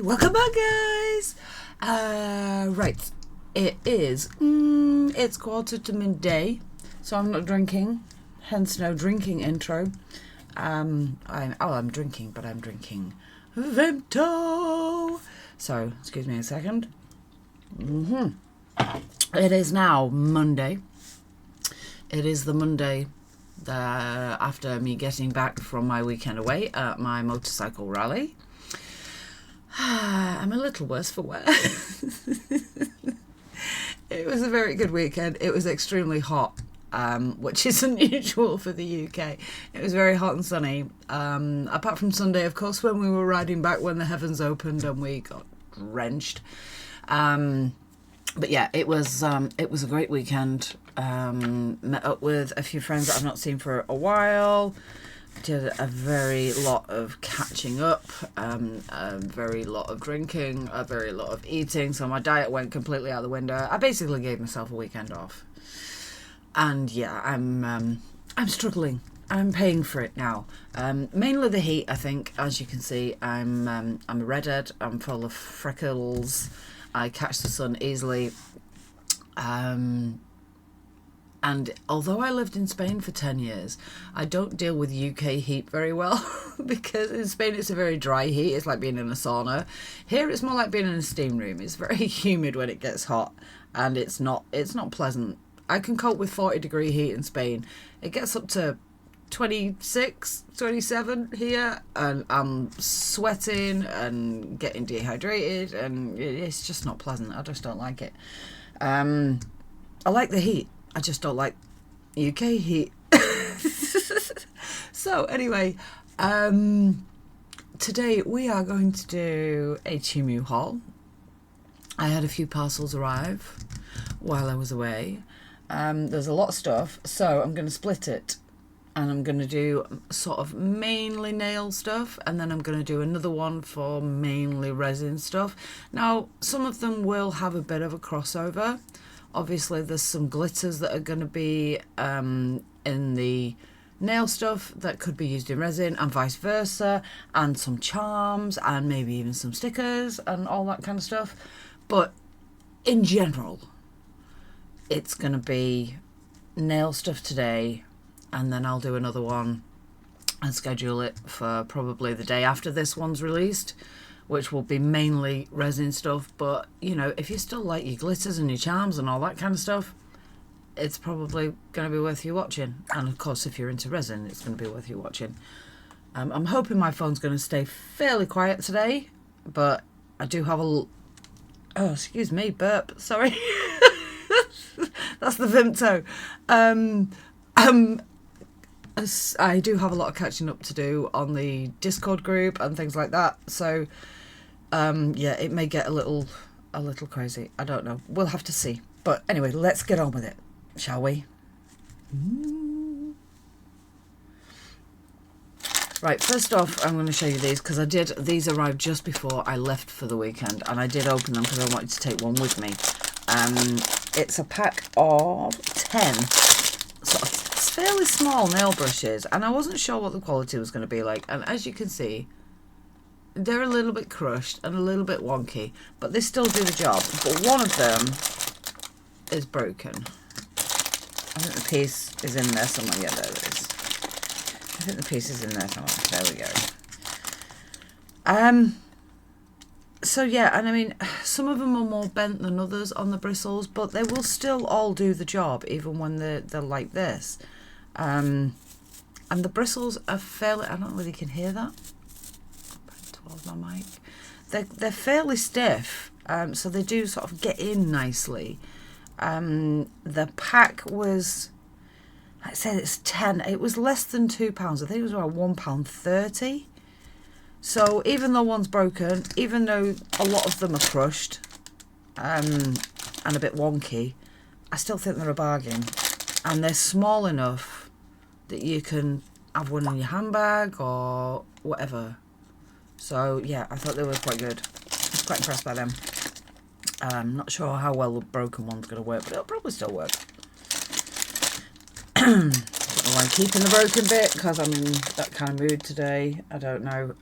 welcome back, guys. Right, it's quarter to midday, so I'm not drinking, hence no drinking intro. I'm drinking, but I'm drinking Vimto. So, excuse me a second. It is now Monday. It is the Monday after me getting back from my weekend away at my motorcycle rally. I'm a little worse for wear. It was a very good weekend. It was extremely hot, which is unusual for the UK. It was very hot and sunny. Apart from Sunday, of course, when we were riding back when the heavens opened and we got drenched. But yeah, it was a great weekend. Met up with a few friends that I've not seen for a while. Did a very lot of catching up, a very lot of drinking, a very lot of eating. So my diet went completely out the window. I basically gave myself a weekend off. And yeah, I'm struggling. I'm paying for it now. Mainly the heat, I think. As you can see, I'm a redhead. I'm full of freckles. I catch the sun easily. And although I lived in Spain for 10 years, I don't deal with UK heat very well because in Spain it's a very dry heat. It's like being in a sauna. Here it's more like being in a steam room. It's very humid when it gets hot and it's not pleasant. I can cope with 40-degree heat in Spain. It gets up to 26, 27 here and I'm sweating and getting dehydrated and it's just not pleasant. I just don't like it. I like the heat. I just don't like UK heat. So anyway, today we are going to do a Temu haul. I had a few parcels arrive while I was away. There's a lot of stuff, so I'm going to split it. And I'm going to do sort of mainly nail stuff, and then I'm going to do another one for mainly resin stuff. Now, some of them will have a bit of a crossover. Obviously, there's some glitters that are going to be in the nail stuff that could be used in resin and vice versa, and some charms and maybe even some stickers and all that kind of stuff. But in general, it's going to be nail stuff today, and then I'll do another one and schedule it for probably the day after this one's released, which will be mainly resin stuff. But, you know, if you still like your glitters and your charms and all that kind of stuff, it's probably going to be worth you watching. And, of course, if you're into resin, it's going to be worth you watching. I'm hoping my phone's going to stay fairly quiet today, but I do have a... Oh, excuse me, burp. Sorry. That's the Vimto. I do have a lot of catching up to do on the Discord group and things like that. So... yeah, it may get a little crazy. I don't know. We'll have to see. But anyway, let's get on with it, shall we? Right, first off, I'm going to show you these because these arrived just before I left for the weekend, and I did open them because I wanted to take one with me. It's a pack of 10 sort of fairly small nail brushes, and I wasn't sure what the quality was going to be like. And as you can see, they're a little bit crushed and a little bit wonky, but they still do the job. But one of them is broken. I think the piece is in there somewhere. Yeah, there it is. I think the piece is in there somewhere. There we go. So yeah, and I mean, some of them are more bent than others on the bristles, but they will still all do the job, even when they're like this. And the bristles are fairly... I don't know whether you can hear that. Towards my mic. They're fairly stiff, so they do sort of get in nicely. The pack was, I said it's 10. It was less than £2. I think it was around £1.30. So even though one's broken, even though a lot of them are crushed and a bit wonky, I still think they're a bargain. And they're small enough that you can have one in your handbag or whatever. So yeah, I thought they were quite good. I was quite impressed by them. Not sure how well the broken one's going to work, but it'll probably still work. Don't know why I'm keeping the broken bit, because I'm in that kind of mood today. I don't know.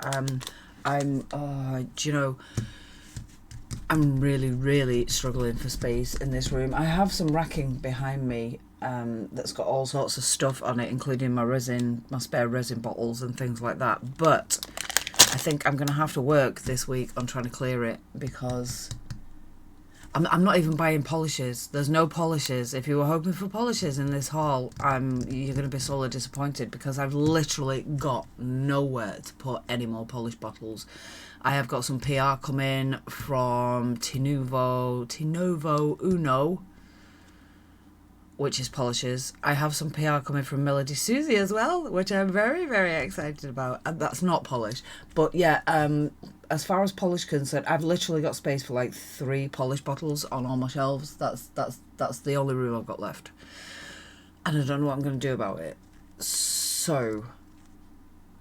do you know, I'm really struggling for space in this room. I have some racking behind me that's got all sorts of stuff on it, including my spare resin bottles and things like that. But I think I'm going to have to work this week on trying to clear it, because I'm not even buying polishes. There's no polishes. If you were hoping for polishes in this haul, you're going to be sorely disappointed, because I've literally got nowhere to put any more polish bottles. I have got some PR coming from Tenovo Uno, which is polishes. I have some PR coming from Melody Susie as well, which I'm very excited about, and that's not polish. But yeah, as far as polish concerned, I've literally got space for like 3 polish bottles on all my shelves. That's the only room I've got left, and I don't know what I'm going to do about it. So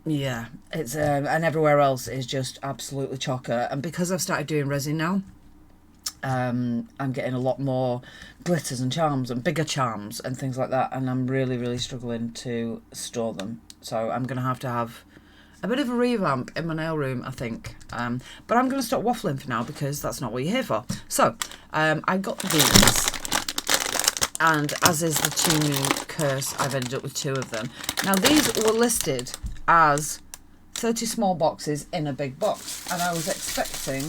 yeah, it's and everywhere else is just absolutely chocker. And because I've started doing resin now, I'm getting a lot more glitters and charms and bigger charms and things like that, and I'm really struggling to store them. So I'm going to have a bit of a revamp in my nail room, I think. But I'm going to stop waffling for now, because that's not what you're here for. So I got these, and as is the Temu curse, I've ended up with 2 of them. Now these were listed as 30 small boxes in a big box, and I was expecting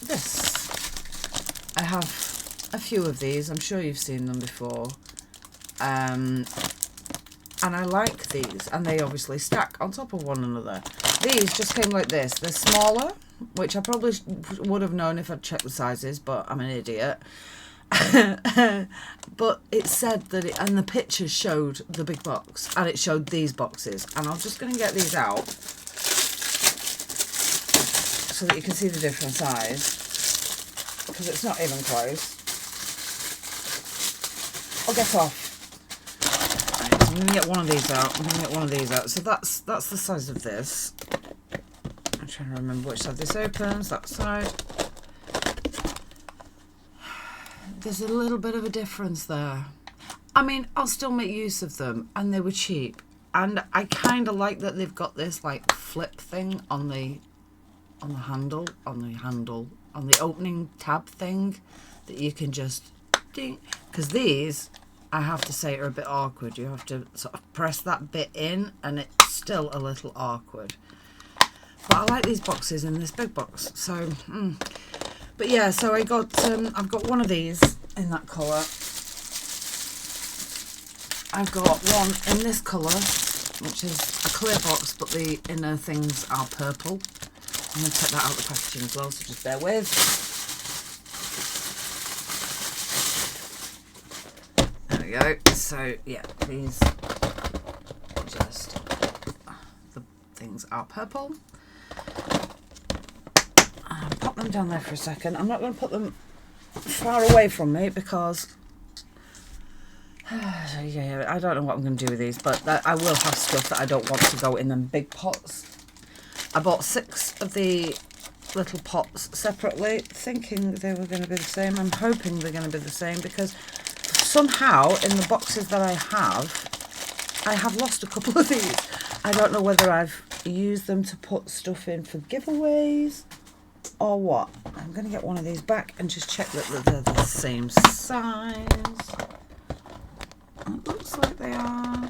this. I have a few of these. I'm sure you've seen them before. And I like these, and they obviously stack on top of one another. These just came like this. They're smaller, which I probably would have known if I'd checked the sizes, but I'm an idiot. But it said that and the pictures showed the big box, and it showed these boxes, and I'm just going to get these out so that you can see the different size, because it's not even close. Oh, get off. I'm going to get one of these out. So that's the size of this. I'm trying to remember which side this opens. That side. There's a little bit of a difference there. I mean, I'll still make use of them, and they were cheap. And I kind of like that they've got this like flip thing on the handle, on the opening tab thing, that you can just ding. Because these, I have to say, are a bit awkward. You have to sort of press that bit in, and it's still a little awkward. But I like these boxes in this big box. So, but yeah, so I've got one of these in that colour. I've got one in this colour, which is a clear box, but the inner things are purple. I'm going to take that out of the packaging as well, so just bear with. There we go. So yeah, these the things are purple. Pop them down there for a second. I'm not going to put them far away from me, because yeah, I don't know what I'm going to do with these, but I will have stuff that I don't want to go in them big pots. I bought 6 of the little pots separately, thinking they were going to be the same. I'm hoping they're going to be the same, because somehow in the boxes that I have lost a couple of these. I don't know whether I've used them to put stuff in for giveaways or what. I'm going to get one of these back and just check that they're the same size. It looks like they are.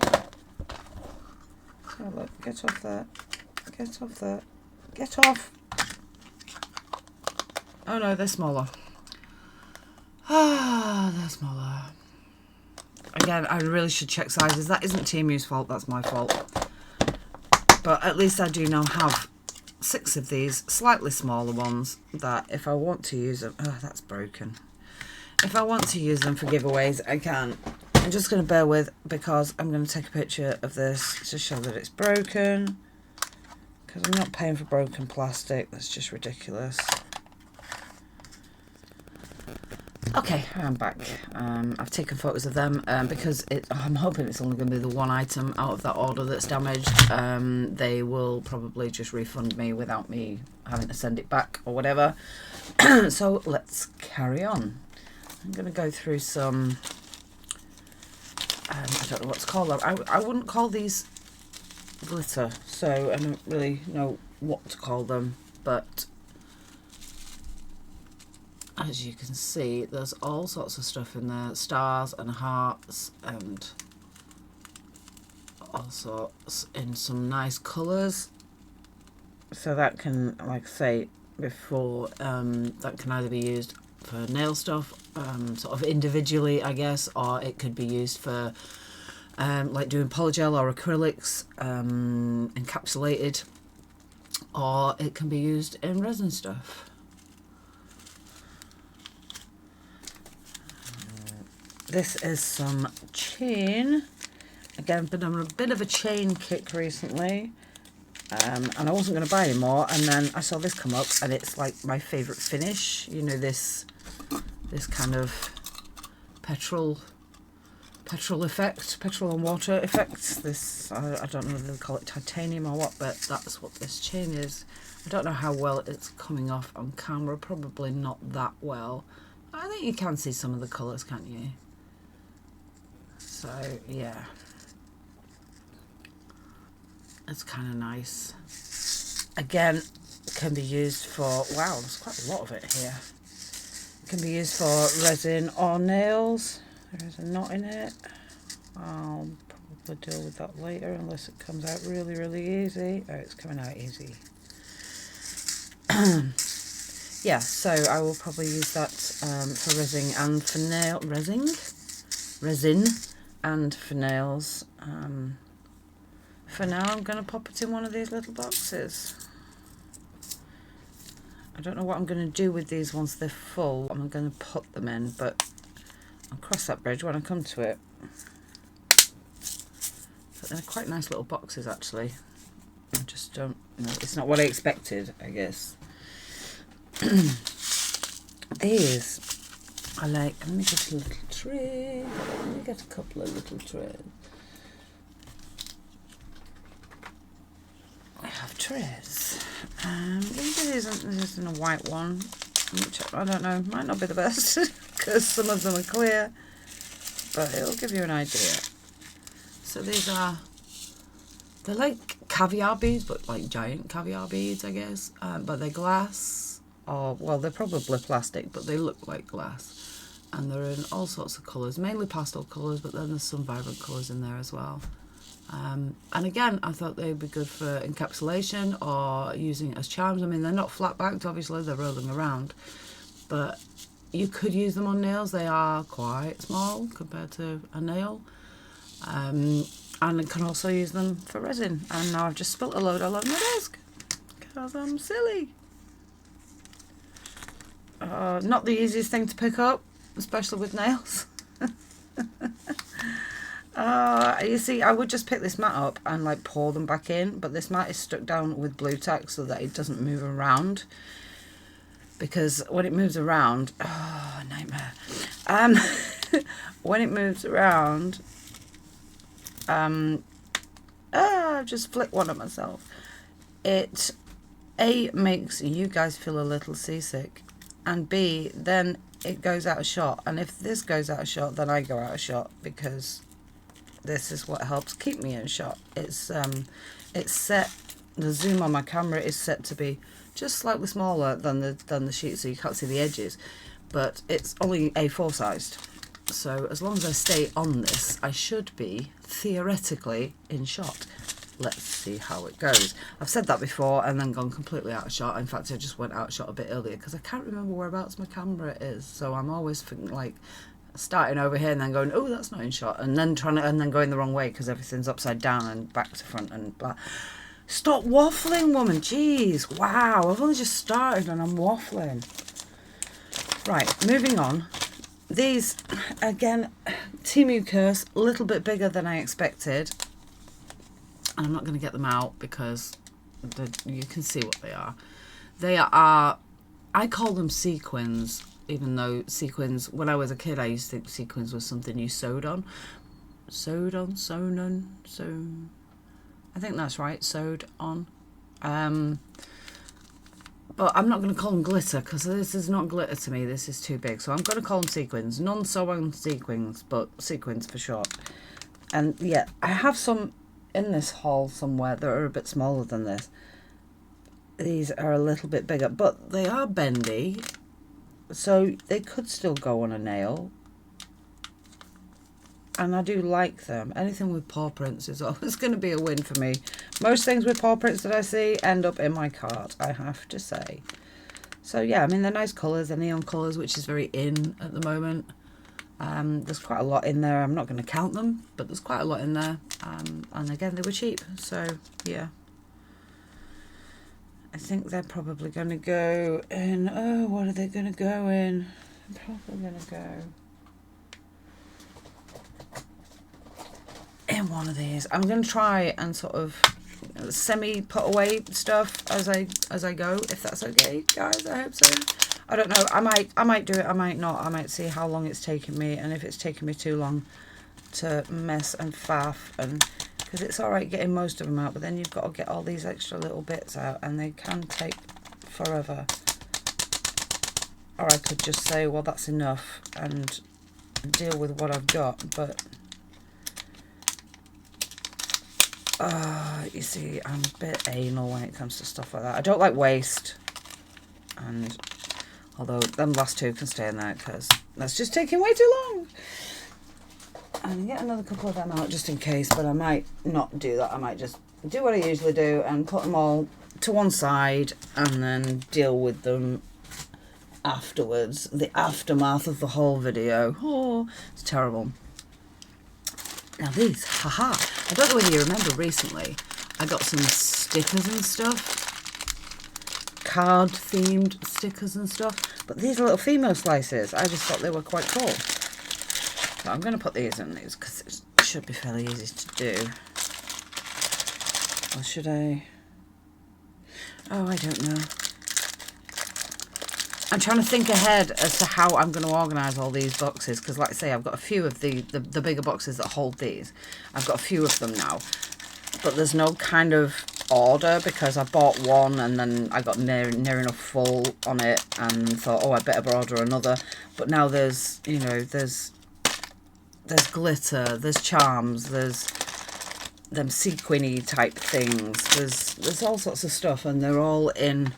So look, get off that. Get off that. Get off. Oh no, they're smaller. Ah, they're smaller. Again, I really should check sizes. That isn't Temu's fault, that's my fault. But at least I do now have 6 of these slightly smaller ones that if I want to use them... Oh, that's broken. If I want to use them for giveaways, I can. I'm just going to bear with, because I'm going to take a picture of this to show that it's broken. Because I'm not paying for broken plastic. That's just ridiculous. Okay, I'm back. I've taken photos of them because I'm hoping it's only going to be the one item out of that order that's damaged. They will probably just refund me without me having to send it back or whatever. So let's carry on. I'm going to go through some... I don't know what to call them. I wouldn't call these glitter, so I don't really know what to call them, but as you can see, there's all sorts of stuff in there, stars and hearts and all sorts in some nice colours. So that can, like I say before, that can either be used for nail stuff, sort of individually, I guess, or it could be used for like doing polygel or acrylics, encapsulated, or it can be used in resin stuff. This is some chain. Again, been on a bit of a chain kick recently, and I wasn't going to buy any more, and then I saw this come up, and it's like my favourite finish. You know, this kind of petrol effect, petrol and water effect. This, I don't know whether they call it titanium or what, but that's what this chain is. I don't know how well it's coming off on camera, probably not that well. I think you can see some of the colours, can't you? So yeah, it's kind of nice. Again, can be used for, wow, there's quite a lot of it here. It can be used for resin or nails. There is a knot in it. I'll probably deal with that later unless it comes out really, really easy. Oh, it's coming out easy. Yeah, so I will probably use that for resin and for nail resin and for nails. For now, I'm going to pop it in one of these little boxes. I don't know what I'm going to do with these once they're full. I'm going to put them in, but I'll cross that bridge when I come to it. But they're quite nice little boxes, actually. I just don't, you know, it's not what I expected, I guess. These I like. Let me get a little tray. Let me get a couple of little trays. I have trays. This isn't a white one, which I don't know, might not be the best because some of them are clear, but it'll give you an idea. So these are, they're like caviar beads, but like giant caviar beads, I guess, but they're glass, or well, they're probably plastic, but they look like glass, and they're in all sorts of colours, mainly pastel colours, but then there's some vibrant colours in there as well. And again, I thought they'd be good for encapsulation or using as charms. I mean, they're not flat backed, obviously, they're rolling around, but you could use them on nails. They are quite small compared to a nail. And I can also use them for resin. And now I've just spilt a load all over my desk because I'm silly. Not the easiest thing to pick up, especially with nails. You see, I would just pick this mat up and like pour them back in, but this mat is stuck down with blue tack so that it doesn't move around, because when it moves around, oh, nightmare. When it moves around, I've just flicked one at myself. It A, makes you guys feel a little seasick, and B, then it goes out of shot, and if this goes out of shot, then I go out of shot, because this is what helps keep me in shot. It's set, the zoom on my camera is set to be just slightly smaller than the sheet, so you can't see the edges, but it's only A4 sized. So as long as I stay on this, I should be theoretically in shot. Let's see how it goes. I've said that before and then gone completely out of shot. In fact, I just went out of shot a bit earlier because I can't remember whereabouts my camera is. So I'm always thinking, like, starting over here and then going, oh, that's not in shot, and then going the wrong way because everything's upside down and back to front and blah. Stop waffling, woman. Jeez, wow, I've only just started and I'm waffling. Right, moving on. These, again, Temu curse, a little bit bigger than I expected, and I'm not going to get them out because you can see what they are. They are, I call them sequins, even though sequins, when I was a kid, I used to think sequins was something you sewed on. I think that's right, sewed on. But I'm not going to call them glitter because this is not glitter to me. This is too big. So I'm going to call them sequins. Non-sewn sequins, but sequins for short. And yeah, I have some in this haul somewhere that are a bit smaller than this. These are a little bit bigger, but they are bendy, so they could still go on a nail. And I do like them. Anything with paw prints is always going to be a win for me. Most things with paw prints that I see end up in my cart, I have to say. So yeah, I mean, they're nice colours, they're neon colours, which is very in at the moment. There's quite a lot in there. I'm not going to count them, but there's quite a lot in there. And again, they were cheap, so yeah. I think they're probably going to go in... Oh, what are they going to go in? They're probably going to go in one of these. I'm going to try and sort of semi put away stuff as I go, if that's okay, guys. I hope so. I don't know. I might do it. I might not. I might see how long it's taking me, and if it's taking me too long to mess and faff, and because it's all right getting most of them out, but then you've got to get all these extra little bits out, and they can take forever. Or I could just say, well, that's enough, and deal with what I've got. But you see, I'm a bit anal when it comes to stuff like that. I don't like waste, and although them last two can stay in there because that's just taking way too long. And get another couple of them out just in case, but I might not do that. I might just do what I usually do and put them all to one side and then deal with them afterwards. The aftermath of the whole video. Oh, it's terrible. Now these, haha. I don't know whether you remember recently, I got some stickers and stuff. Card themed stickers and stuff. But these are little female slices. I just thought they were quite cool. So I'm going to put these in these because it should be fairly easy to do. Or should I? Oh, I don't know. I'm trying to think ahead as to how I'm going to organise all these boxes because, like I say, I've got a few of the bigger boxes that hold these. I've got a few of them now. But there's no kind of order because I bought one and then I got near enough full on it and thought, oh, I better order another. But now there's, you know, there's glitter, there's charms, there's them sequiny type things, there's all sorts of stuff, and they're all in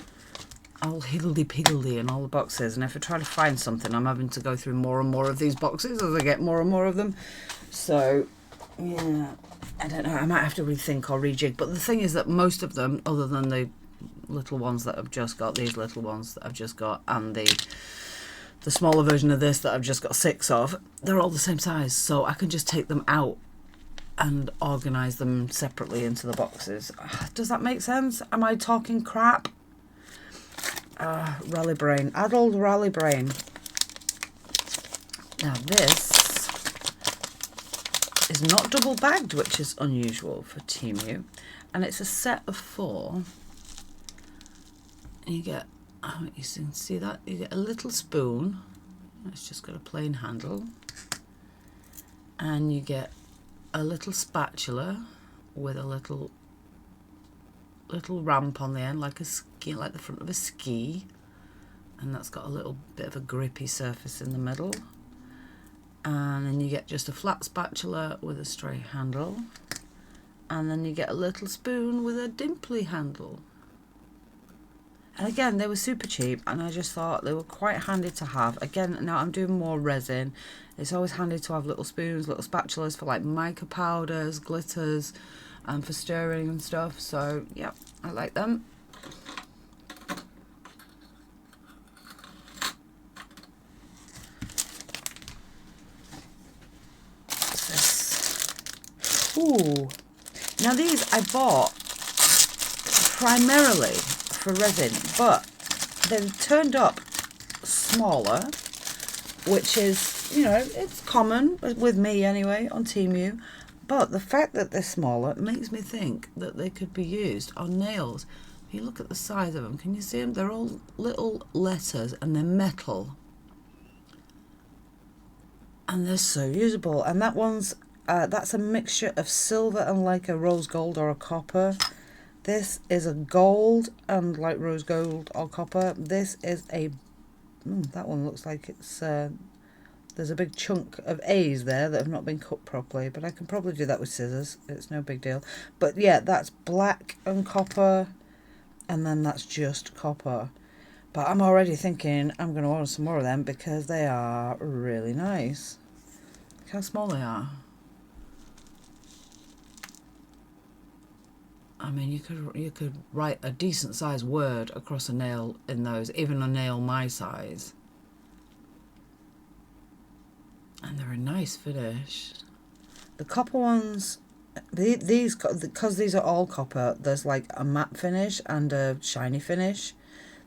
all higgledy-piggledy in all the boxes. And if I try to find something, I'm having to go through more and more of these boxes as I get more and more of them. So yeah, I don't know, I might have to rethink or rejig. But the thing is that most of them, other than the little ones that I've just got, these little ones that I've just got, and the smaller version of this that I've just got 6 of, they're all the same size, so I can just take them out and organise them separately into the boxes. Does that make sense? Am I talking crap? Rally brain. Adult rally brain. Now this is not double bagged, which is unusual for Temu, and it's a set of 4. And you get, you can see that, you get a little spoon, it's just got a plain handle, and you get a little spatula with a little ramp on the end, like a ski, like the front of a ski, and that's got a little bit of a grippy surface in the middle. And then you get just a flat spatula with a straight handle, and then you get a little spoon with a dimply handle. And again, they were super cheap, and I just thought they were quite handy to have. Again, now I'm doing more resin. It's always handy to have little spoons, little spatulas for like mica powders, glitters, and for stirring and stuff. So, yeah, I like them. What's this? Ooh. Now these I bought primarily for resin, but they've turned up smaller, which is, you know, it's common with me anyway on Temu, but the fact that they're smaller makes me think that they could be used on nails. If you look at the size of them, can you see them? They're all little letters and they're metal, and they're so usable. And that one's that's a mixture of silver and like a rose gold or a copper. This is a gold and like rose gold or copper. This is a, that one looks like it's There's a big chunk of A's there that have not been cut properly, but I can probably do that with scissors. It's no big deal. But yeah, that's black and copper, and then that's just copper. But I'm already thinking I'm going to order some more of them because they are really nice. Look how small they are. I mean, you could write a decent sized word across a nail in those, even a nail my size. And they're a nice finish. The copper ones, these, because these are all copper, there's like a matte finish and a shiny finish.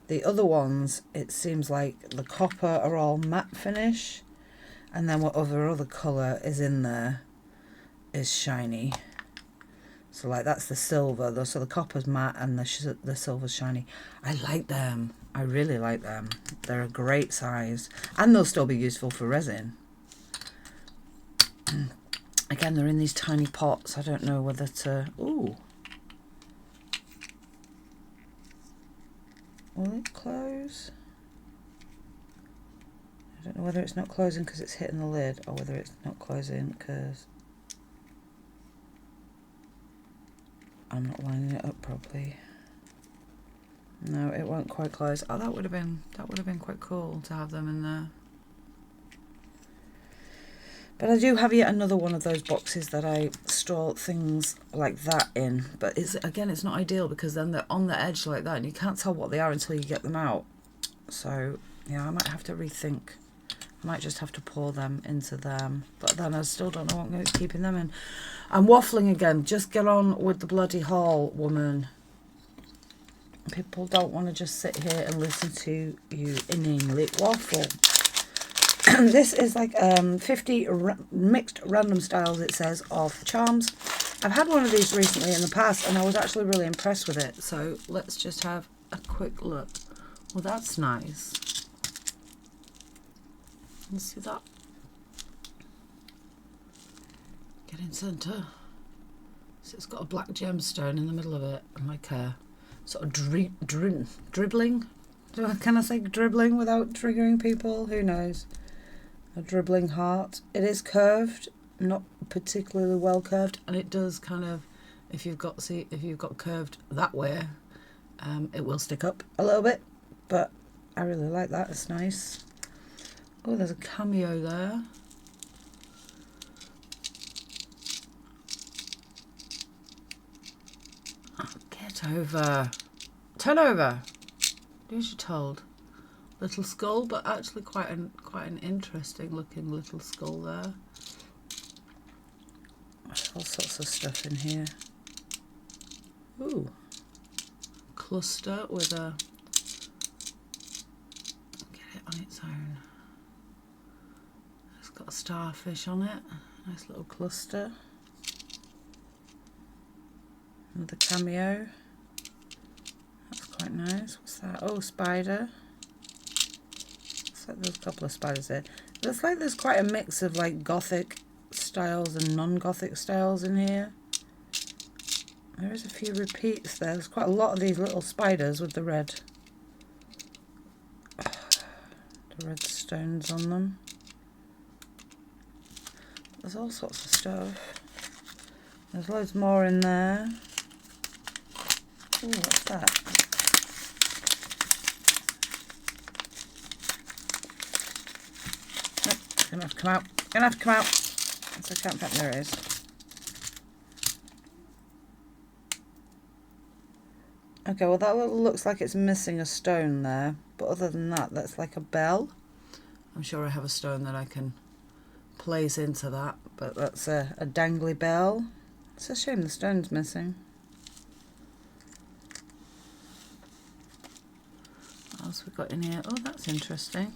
The other ones, it seems like the copper are all matte finish, and then whatever other colour is in there is shiny. So like that's the silver, though. So the copper's matte and the silver's shiny. I like them. I really like them. They're a great size, and they'll still be useful for resin. Again, they're in these tiny pots. I don't know whether to... Ooh. Will it close? I don't know whether it's not closing because it's hitting the lid, or whether it's not closing because I'm not lining it up properly. No, it won't quite close. Oh, that would have been quite cool to have them in there. But I do have yet another one of those boxes that I store things like that in. But it's not ideal because then they're on the edge like that and you can't tell what they are until you get them out. So, yeah, I might have to rethink. I might just have to pour them into them. But then I still don't know what I'm going to be keeping them in. I'm waffling again. Just get on with the bloody haul, woman. People don't want to just sit here and listen to you inanely waffle. This is like 50 mixed random styles, it says, of charms. I've had one of these recently in the past and I was actually really impressed with it. So let's just have a quick look. Well, that's nice. You see that? Get in centre. So it's got a black gemstone in the middle of it and like a sort of dribbling. Can I say dribbling without triggering people? Who knows? A dribbling heart. It is curved, not particularly well curved, and it does kind of, if you've got curved that way, it will stick up a little bit, but I really like that. It's nice. Oh, there's a cameo there. Oh, get over. Turn over. Do as you're told. Little skull, but actually quite an interesting looking little skull there. There's all sorts of stuff in here. Ooh, cluster with a, get it on its own. It's got a starfish on it. Nice little cluster. Another cameo. That's quite nice. What's that? Oh, spider. Like there's a couple of spiders there. It looks like there's quite a mix of like gothic styles and non-gothic styles in here. There is a few repeats there. There's quite a lot of these little spiders with the red stones on them. There's all sorts of stuff. There's loads more in there. Ooh, what's that? Gonna have to come out. Gonna have to come out. So I can't find. There it is. Okay, well that looks like it's missing a stone there, but other than that, that's like a bell. I'm sure I have a stone that I can place into that, but that's a dangly bell. It's a shame the stone's missing. What else we got in here? Oh, that's interesting.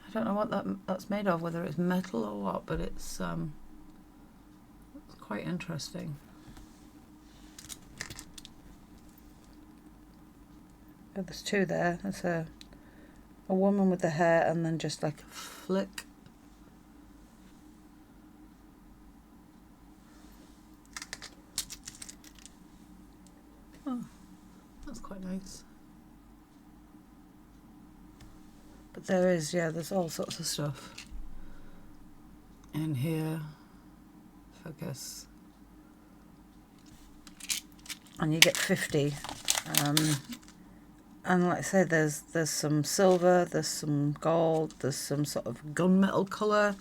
I don't know what that's made of, whether it's metal or what, but it's quite interesting. Oh, there's two there. There's a woman with the hair and then just like a flick. Oh, That's quite nice. But there is, yeah, there's all sorts of stuff in here. Focus. And you get 50. And like I say, there's some silver, there's some gold, there's some sort of gunmetal colour.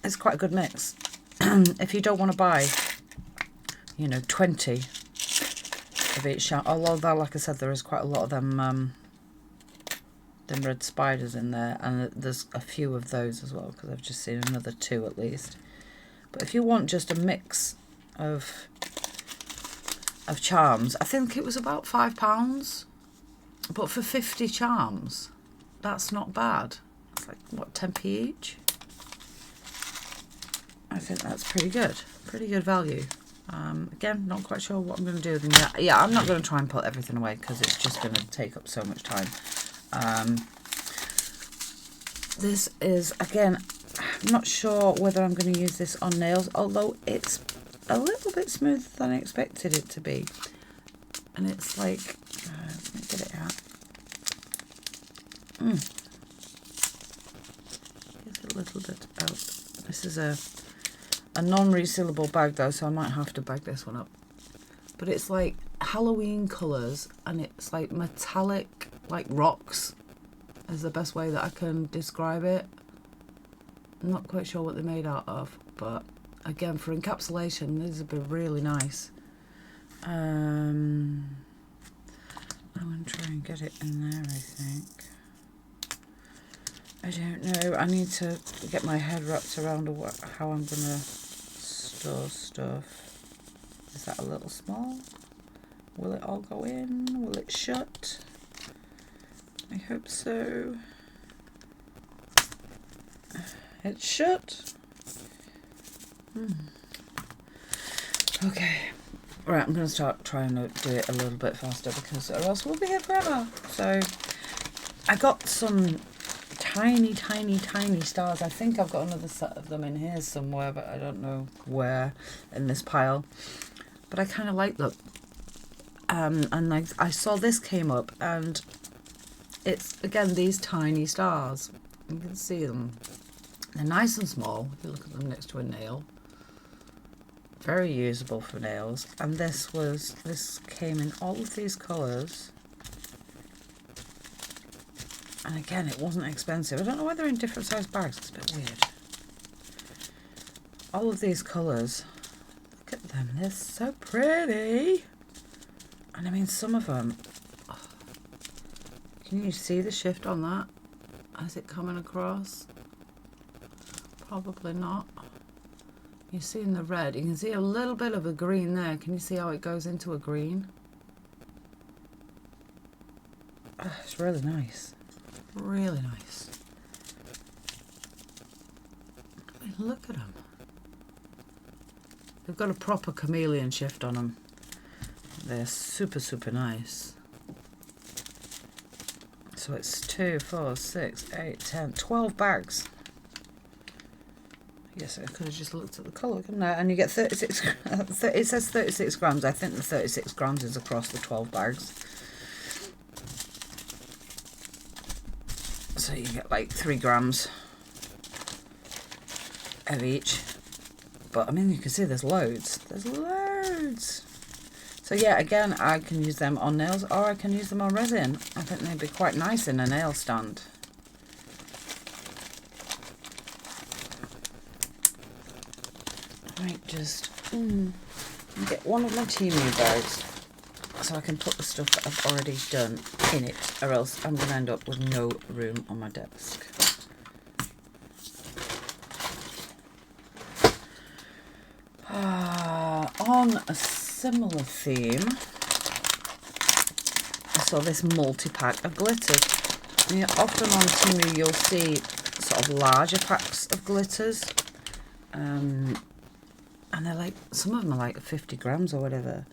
It's quite a good mix. If you don't want to buy, you know, 20 of each charm, although that, like I said, there is quite a lot of them red spiders in there, and there's a few of those as well, because I've just seen another 2 at least. But if you want just a mix of charms, I think it was about £5, but for 50 charms, that's not bad. It's like, what, 10p each? I think that's pretty good value. Again, not quite sure what I'm going to do with them yet. Yeah, I'm not going to try and put everything away because it's just going to take up so much time. This is, again, I'm not sure whether I'm going to use this on nails, although it's a little bit smoother than I expected it to be. And it's like, let me get it out. Get a little bit out. This is a non-resealable bag though, so I might have to bag this one up. But it's like Halloween colours, and it's like metallic, like rocks is the best way that I can describe it. I'm not quite sure what they're made out of, but again, for encapsulation, these would be really nice. I'm going to try and get it in there, I think. I don't know. I need to get my head wrapped around how I'm going to store stuff. Is that a little small? Will it all go in? Will it shut? I hope so. It's shut. Okay. Right, I'm going to start trying to do it a little bit faster, because or else we'll be here forever. So I got some tiny stars. I think I've got another set of them in here somewhere, but I don't know where in this pile. But I kind of like them. And I saw this came up, and it's, again, these tiny stars. You can see them. They're nice and small. If you look at them next to a nail. Very usable for nails. And this came in all of these colours. And again, it wasn't expensive. I don't know whether they're in different size bags. It's a bit weird. All of these colours. Look at them. They're so pretty. And I mean, some of them. Oh, can you see the shift on that? Is it coming across? Probably not. You see in the red, you can see a little bit of a green there. Can you see how it goes into a green? Oh, it's really nice. Really nice. I mean, look at them. They've got a proper chameleon shift on them. They're super nice. So it's 2, 4, 6, 8, 10, 12 bags. Yes, I could have just looked at the colour, couldn't I? And you get 36, it says 36 grams. I think the 36 grams is across the 12 bags. So you get like 3 grams of each. But I mean, you can see there's loads. There's loads. So yeah, again, I can use them on nails, or I can use them on resin. I think they'd be quite nice in a nail stand. I might just get one of my Temu bags so I can put the stuff that I've already done in it, or else I'm going to end up with no room on my desk. On a similar theme, I saw this multi-pack of glitters. And often on Temu you'll see sort of larger packs of glitters. And they're like, some of them are like 50 grams or whatever.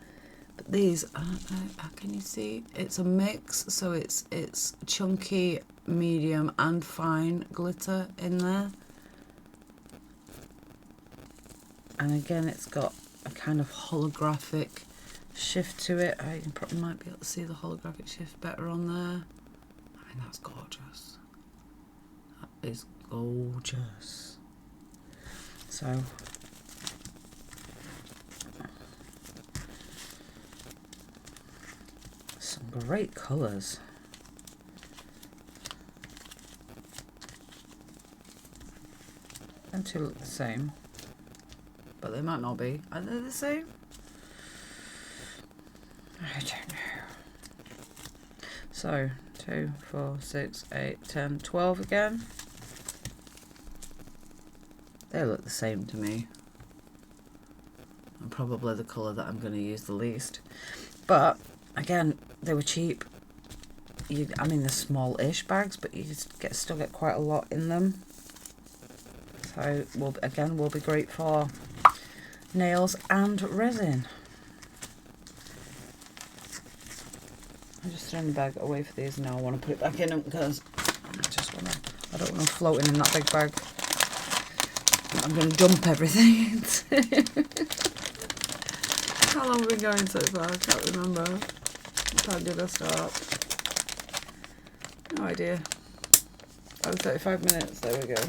But these, I don't know, how can you see? It's a mix, so it's chunky, medium and fine glitter in there. And again, it's got a kind of holographic shift to it. You probably might be able to see the holographic shift better on there. I mean, that's gorgeous. That is gorgeous. So some great colours. Them two look the same, but they might not be. Are they the same? I don't know. So 2, 4, 6, 8, 10, 12 again. They look the same to me. And probably the colour that I'm going to use the least. But again, they were cheap. I mean, they're small-ish bags, but you still get quite a lot in them. So will be great for nails and resin. I'm just throwing the bag away for these now. I want to put it back in them because I don't want them floating in that big bag. I'm going to dump everything into. How long have we been going so far? I can't remember. What time did I start? No idea. Oh, 35 minutes. There we go.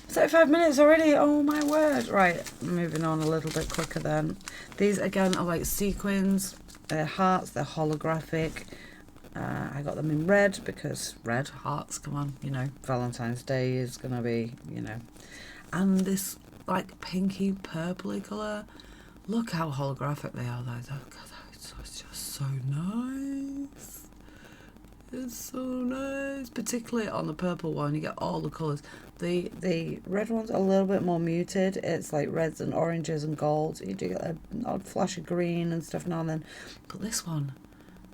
35 minutes already. Oh my word. Right, moving on a little bit quicker then. These again are like sequins. They're hearts. They're holographic. I got them in red because red hearts. Come on, you know, Valentine's Day is gonna be, you know. And this like pinky purpley colour. Look how holographic they are. Though. It's just so nice. It's so nice, particularly on the purple one. You get all the colours. The red one's a little bit more muted. It's like reds and oranges and golds. You do get an odd flash of green and stuff now and then. But this one,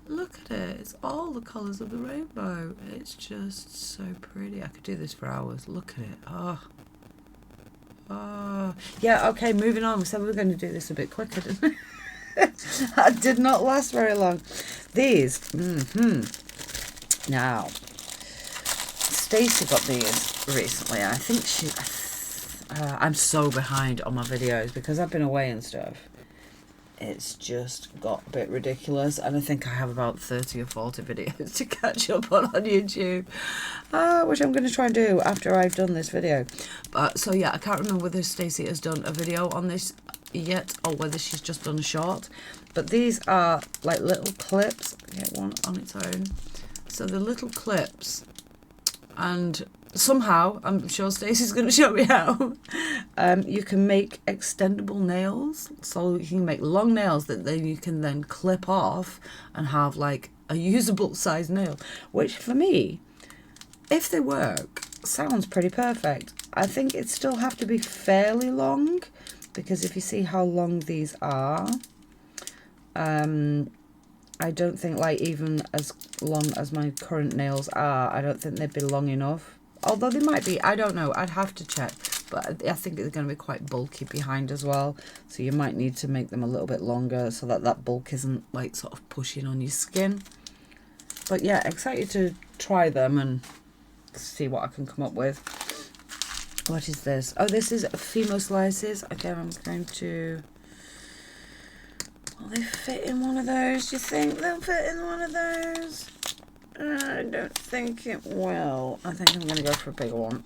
look at it. It's all the colours of the rainbow. It's just so pretty. I could do this for hours. Look at it. Oh. Yeah, okay, moving on. We said we were going to do this a bit quicker, didn't we? That did not last very long. These, Now, Stacey got these recently. I think I'm so behind on my videos because I've been away and stuff. It's just got a bit ridiculous, and I think I have about 30 or 40 videos to catch up on YouTube, which I'm going to try and do after I've done this video. But so yeah, I can't remember whether Stacey has done a video on this yet or whether she's just done a short. But these are like little clips. Get one on its own. So the little clips, and somehow, I'm sure Stacey's going to show me how, you can make extendable nails. So you can make long nails that then you can then clip off and have like a usable size nail, which for me, if they work, sounds pretty perfect. I think it still have to be fairly long, because if you see how long these are, I don't think like even as long as my current nails are, I don't think they'd be long enough. Although they might be, I don't know, I'd have to check. But I think they're going to be quite bulky behind as well. So you might need to make them a little bit longer so that that bulk isn't like sort of pushing on your skin. But yeah, excited to try them and see what I can come up with. What is this? Oh, this is Fimo Slices. Again, I'm going to... Will they fit in one of those? Do you think they'll fit in one of those? I don't think it will. I think I'm going to go for a bigger one.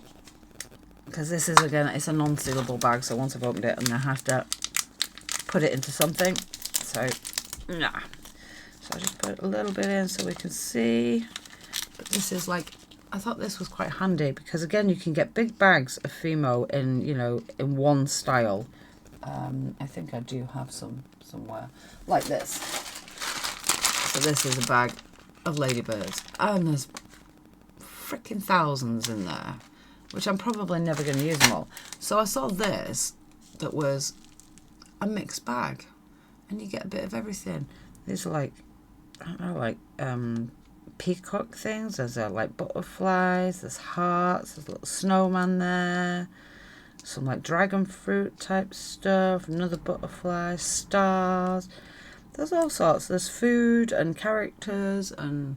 Because this is, again, it's a non-sealable bag. So once I've opened it, I'm going to have to put it into something. So, nah. So I'll just put a little bit in so we can see. But this is like... I thought this was quite handy. Because, again, you can get big bags of Fimo in, you know, in one style. I think I do have some somewhere like this. So this is a bag of ladybirds, and there's freaking thousands in there, which I'm probably never going to use them all. So I saw this that was a mixed bag, and you get a bit of everything. These are like, I don't know, like peacock things. There's like butterflies, there's hearts, there's a little snowman there. Some like dragon fruit type stuff, another butterfly, stars. There's all sorts. There's food and characters and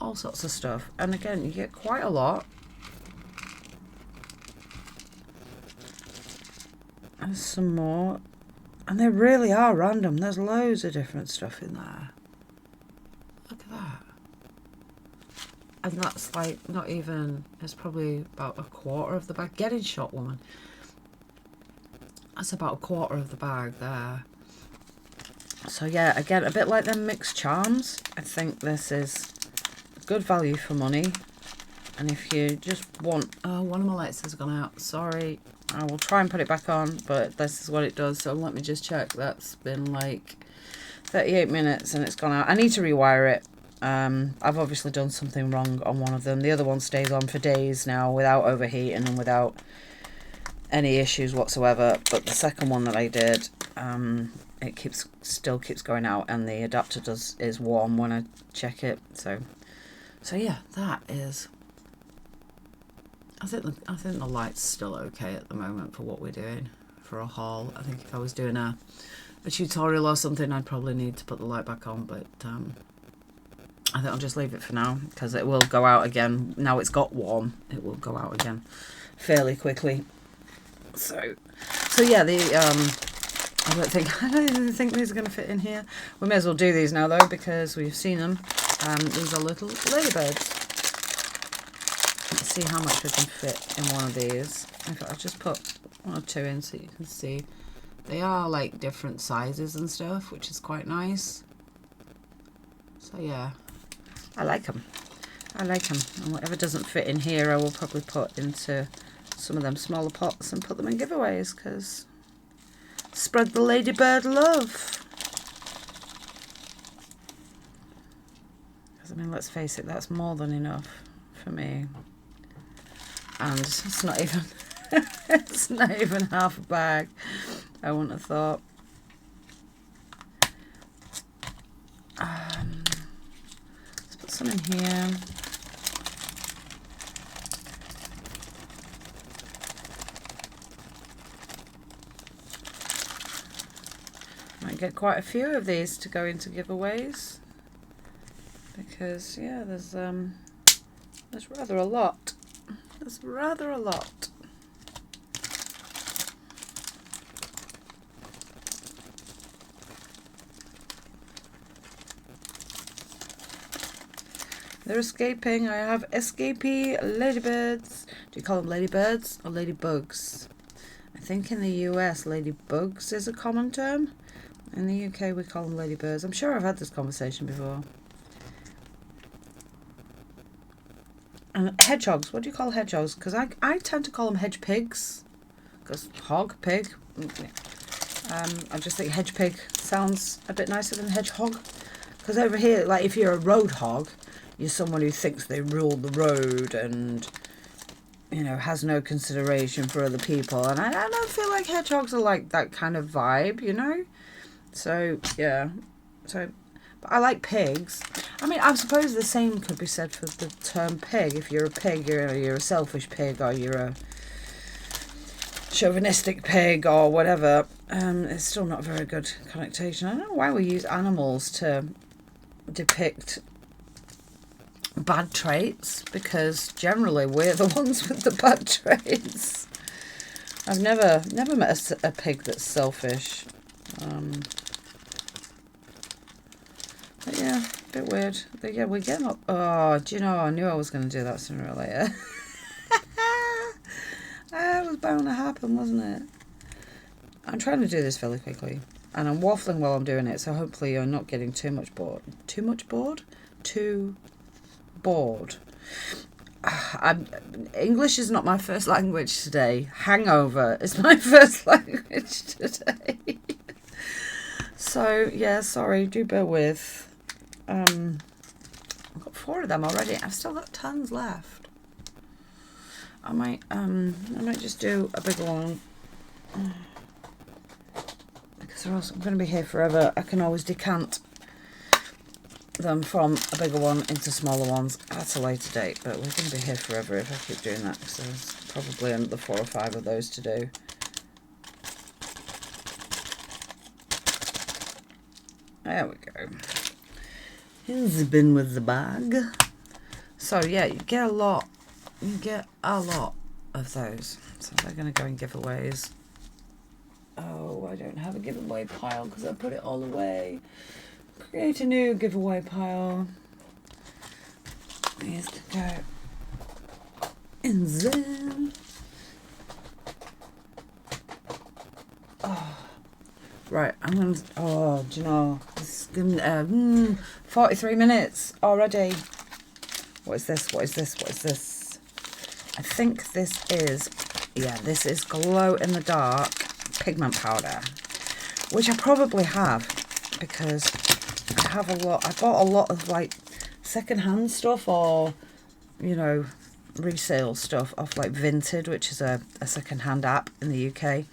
all sorts of stuff. And again, you get quite a lot. And some more. And they really are random. There's loads of different stuff in there. Look at that. And that's like not even, it's probably about a quarter of the bag. Get in shot, woman. That's about a quarter of the bag there. So yeah, again, a bit like them mixed charms. I think this is good value for money. And if you just want... Oh, one of my lights has gone out. Sorry. I will try and put it back on, but this is what it does. So let me just check. That's been like 38 minutes and it's gone out. I need to rewire it. I've obviously done something wrong on one of them. The other one stays on for days now without overheating and without any issues whatsoever. But the second one that I did, it still keeps going out, and the adapter is warm when I check it. So yeah, that is. I think the light's still okay at the moment for what we're doing for a haul. I think if I was doing a tutorial or something, I'd probably need to put the light back on, but I think I'll just leave it for now because it will go out again. Now it's got warm, it will go out again fairly quickly. So yeah, I don't even think these are going to fit in here. We may as well do these now though because we've seen them. These are little ladybirds. Let's see how much we can fit in one of these. In fact, I'll just put one or two in so you can see. They are like different sizes and stuff, which is quite nice. So yeah, I like them. I like them. And whatever doesn't fit in here, I will probably put into some of them smaller pots and put them in giveaways because spread the ladybird love. Because I mean, let's face it, that's more than enough for me. And it's not even it's not even half a bag. I wouldn't have thought. Let's put some in here. Might get quite a few of these to go into giveaways because yeah, there's rather a lot. There's rather a lot. They're escaping. I have escapee ladybirds. Do you call them ladybirds or ladybugs? I think in the US, ladybugs is a common term. In the UK, we call them ladybirds. I'm sure I've had this conversation before. And hedgehogs. What do you call hedgehogs? Because I tend to call them hedge pigs. Because hog, pig. I just think hedge pig sounds a bit nicer than hedgehog. Because over here, like if you're a road hog, you're someone who thinks they rule the road and, you know, has no consideration for other people. And I don't feel like hedgehogs are like that kind of vibe, you know? So, yeah. But I like pigs. I mean, I suppose the same could be said for the term pig. If you're a pig, you're a selfish pig, or you're a chauvinistic pig, or whatever. It's still not a very good connotation. I don't know why we use animals to depict bad traits, because generally we're the ones with the bad traits. I've never met a pig that's selfish. But yeah, a bit weird. But yeah, we're getting up. Oh, do you know, I knew I was going to do that sooner or later. It was bound to happen, wasn't it? I'm trying to do this fairly quickly. And I'm waffling while I'm doing it, so hopefully you're not getting too much bored. Too much bored? Too bored. English is not my first language today. Hangover is my first language today. So, yeah, sorry, do bear with. I've got 4 of them already. I've still got tons left. I might just do a bigger one. Because or else I'm going to be here forever. I can always decant them from a bigger one into smaller ones at a later date. But we're going to be here forever if I keep doing that. Because there's probably another 4 or 5 of those to do. There we go. Here's the bin with the bag. So yeah, you get a lot. You get a lot of those. So they're going to go in giveaways. Oh, I don't have a giveaway pile because I put it all away. Create a new giveaway pile. These to go in there. Oh. Right, I'm going to... Oh, do you know... It's gonna, 43 minutes already. What is this? What is this? What is this? I think this is... Yeah, this is glow in the dark pigment powder. Which I probably have. Because I have a lot... I bought a lot of, like, second-hand stuff or, you know, resale stuff off, like, Vinted, which is a second-hand app in the UK.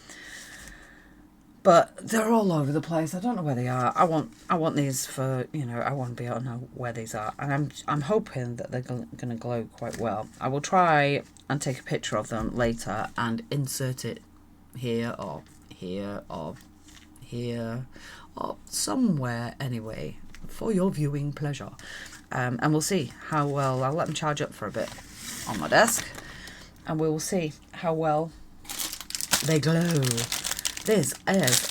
But they're all over the place. I don't know where they are. I want these for, you know, I want to be able to know where these are. And I'm hoping that they're going to glow quite well. I will try and take a picture of them later and insert it here or here or here or somewhere anyway for your viewing pleasure. And we'll see how well. I'll let them charge up for a bit on my desk. And we will see how well they glow. This is,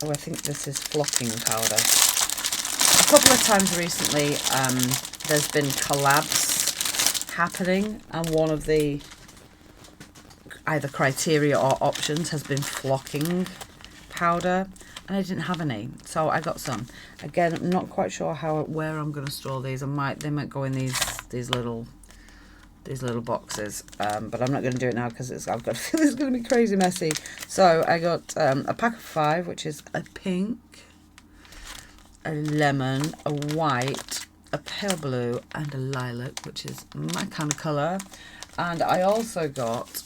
oh, I think this is flocking powder. A couple of times recently, there's been collabs happening, and one of the either criteria or options has been flocking powder, and I didn't have any, so I got some. Again, I'm not quite sure where I'm going to store these. They might go in these little boxes, but I'm not going to do it now because I've got to feel it's going to be crazy messy. So I got a pack of 5, which is a pink, a lemon, a white, a pale blue, and a lilac, which is my kind of colour. And I also got,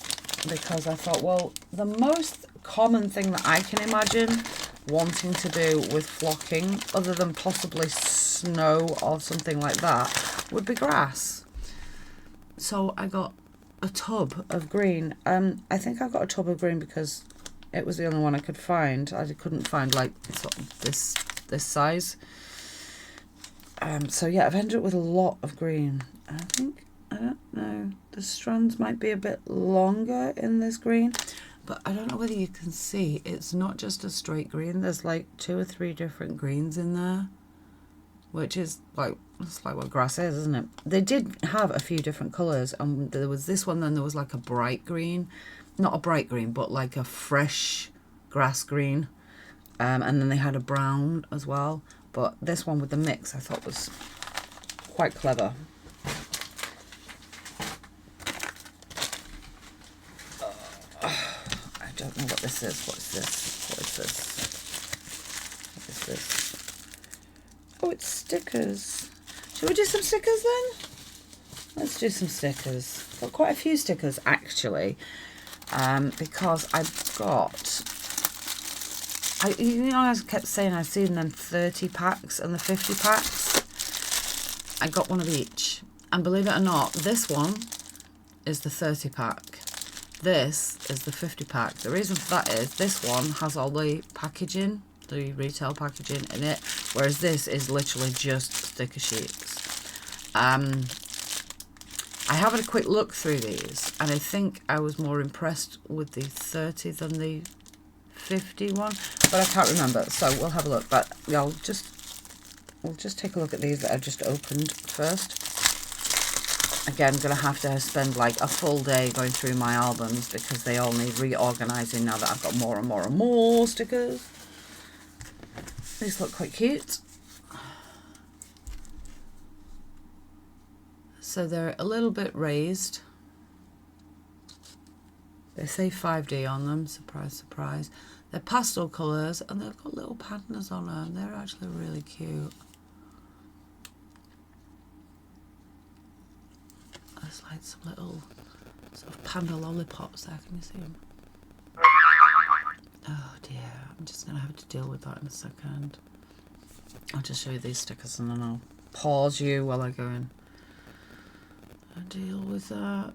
because I thought, well, the most common thing that I can imagine wanting to do with flocking, other than possibly snow or something like that, would be grass. So I got a tub of green. I think I got a tub of green because it was the only one I could find. I couldn't find like sort of this size. So yeah, I've ended up with a lot of green. I think, I don't know, the strands might be a bit longer in this green, but I don't know whether you can see. It's not just a straight green. There's like 2 or 3 different greens in there, which is like, it's like what grass is, isn't it? They did have a few different colours, and there was this one, then there was like a bright green, not a bright green, but like a fresh grass green, and then they had a brown as well. But this one with the mix I thought was quite clever. I don't know what this is. What is this? What is this? What is this? Oh, it's stickers. Shall we do some stickers then? Let's do some stickers. Got quite a few stickers actually, because I've got, you know, I kept saying I've seen them 30 packs and the 50 packs. I got one of each, and believe it or not, this one is the 30 pack. This is the 50 pack. The reason for that is this one has all the packaging, the retail packaging in it, whereas this is literally just sticker sheets. I have had a quick look through these, and I think I was more impressed with the 30 than the 50 one, but I can't remember, so we'll have a look. But we'll just take a look at these that I've just opened first. Again, I'm going to have to spend like a full day going through my albums because they all need reorganising now that I've got more and more and more stickers. These look quite cute. So they're a little bit raised. They say 5D on them, surprise, surprise. They're pastel colours and they've got little pandas on them. They're actually really cute. There's like some little sort of panda lollipops there. Can you see them? Oh dear, I'm just going to have to deal with that in a second. I'll just show you these stickers and then I'll pause you while I go in and deal with that.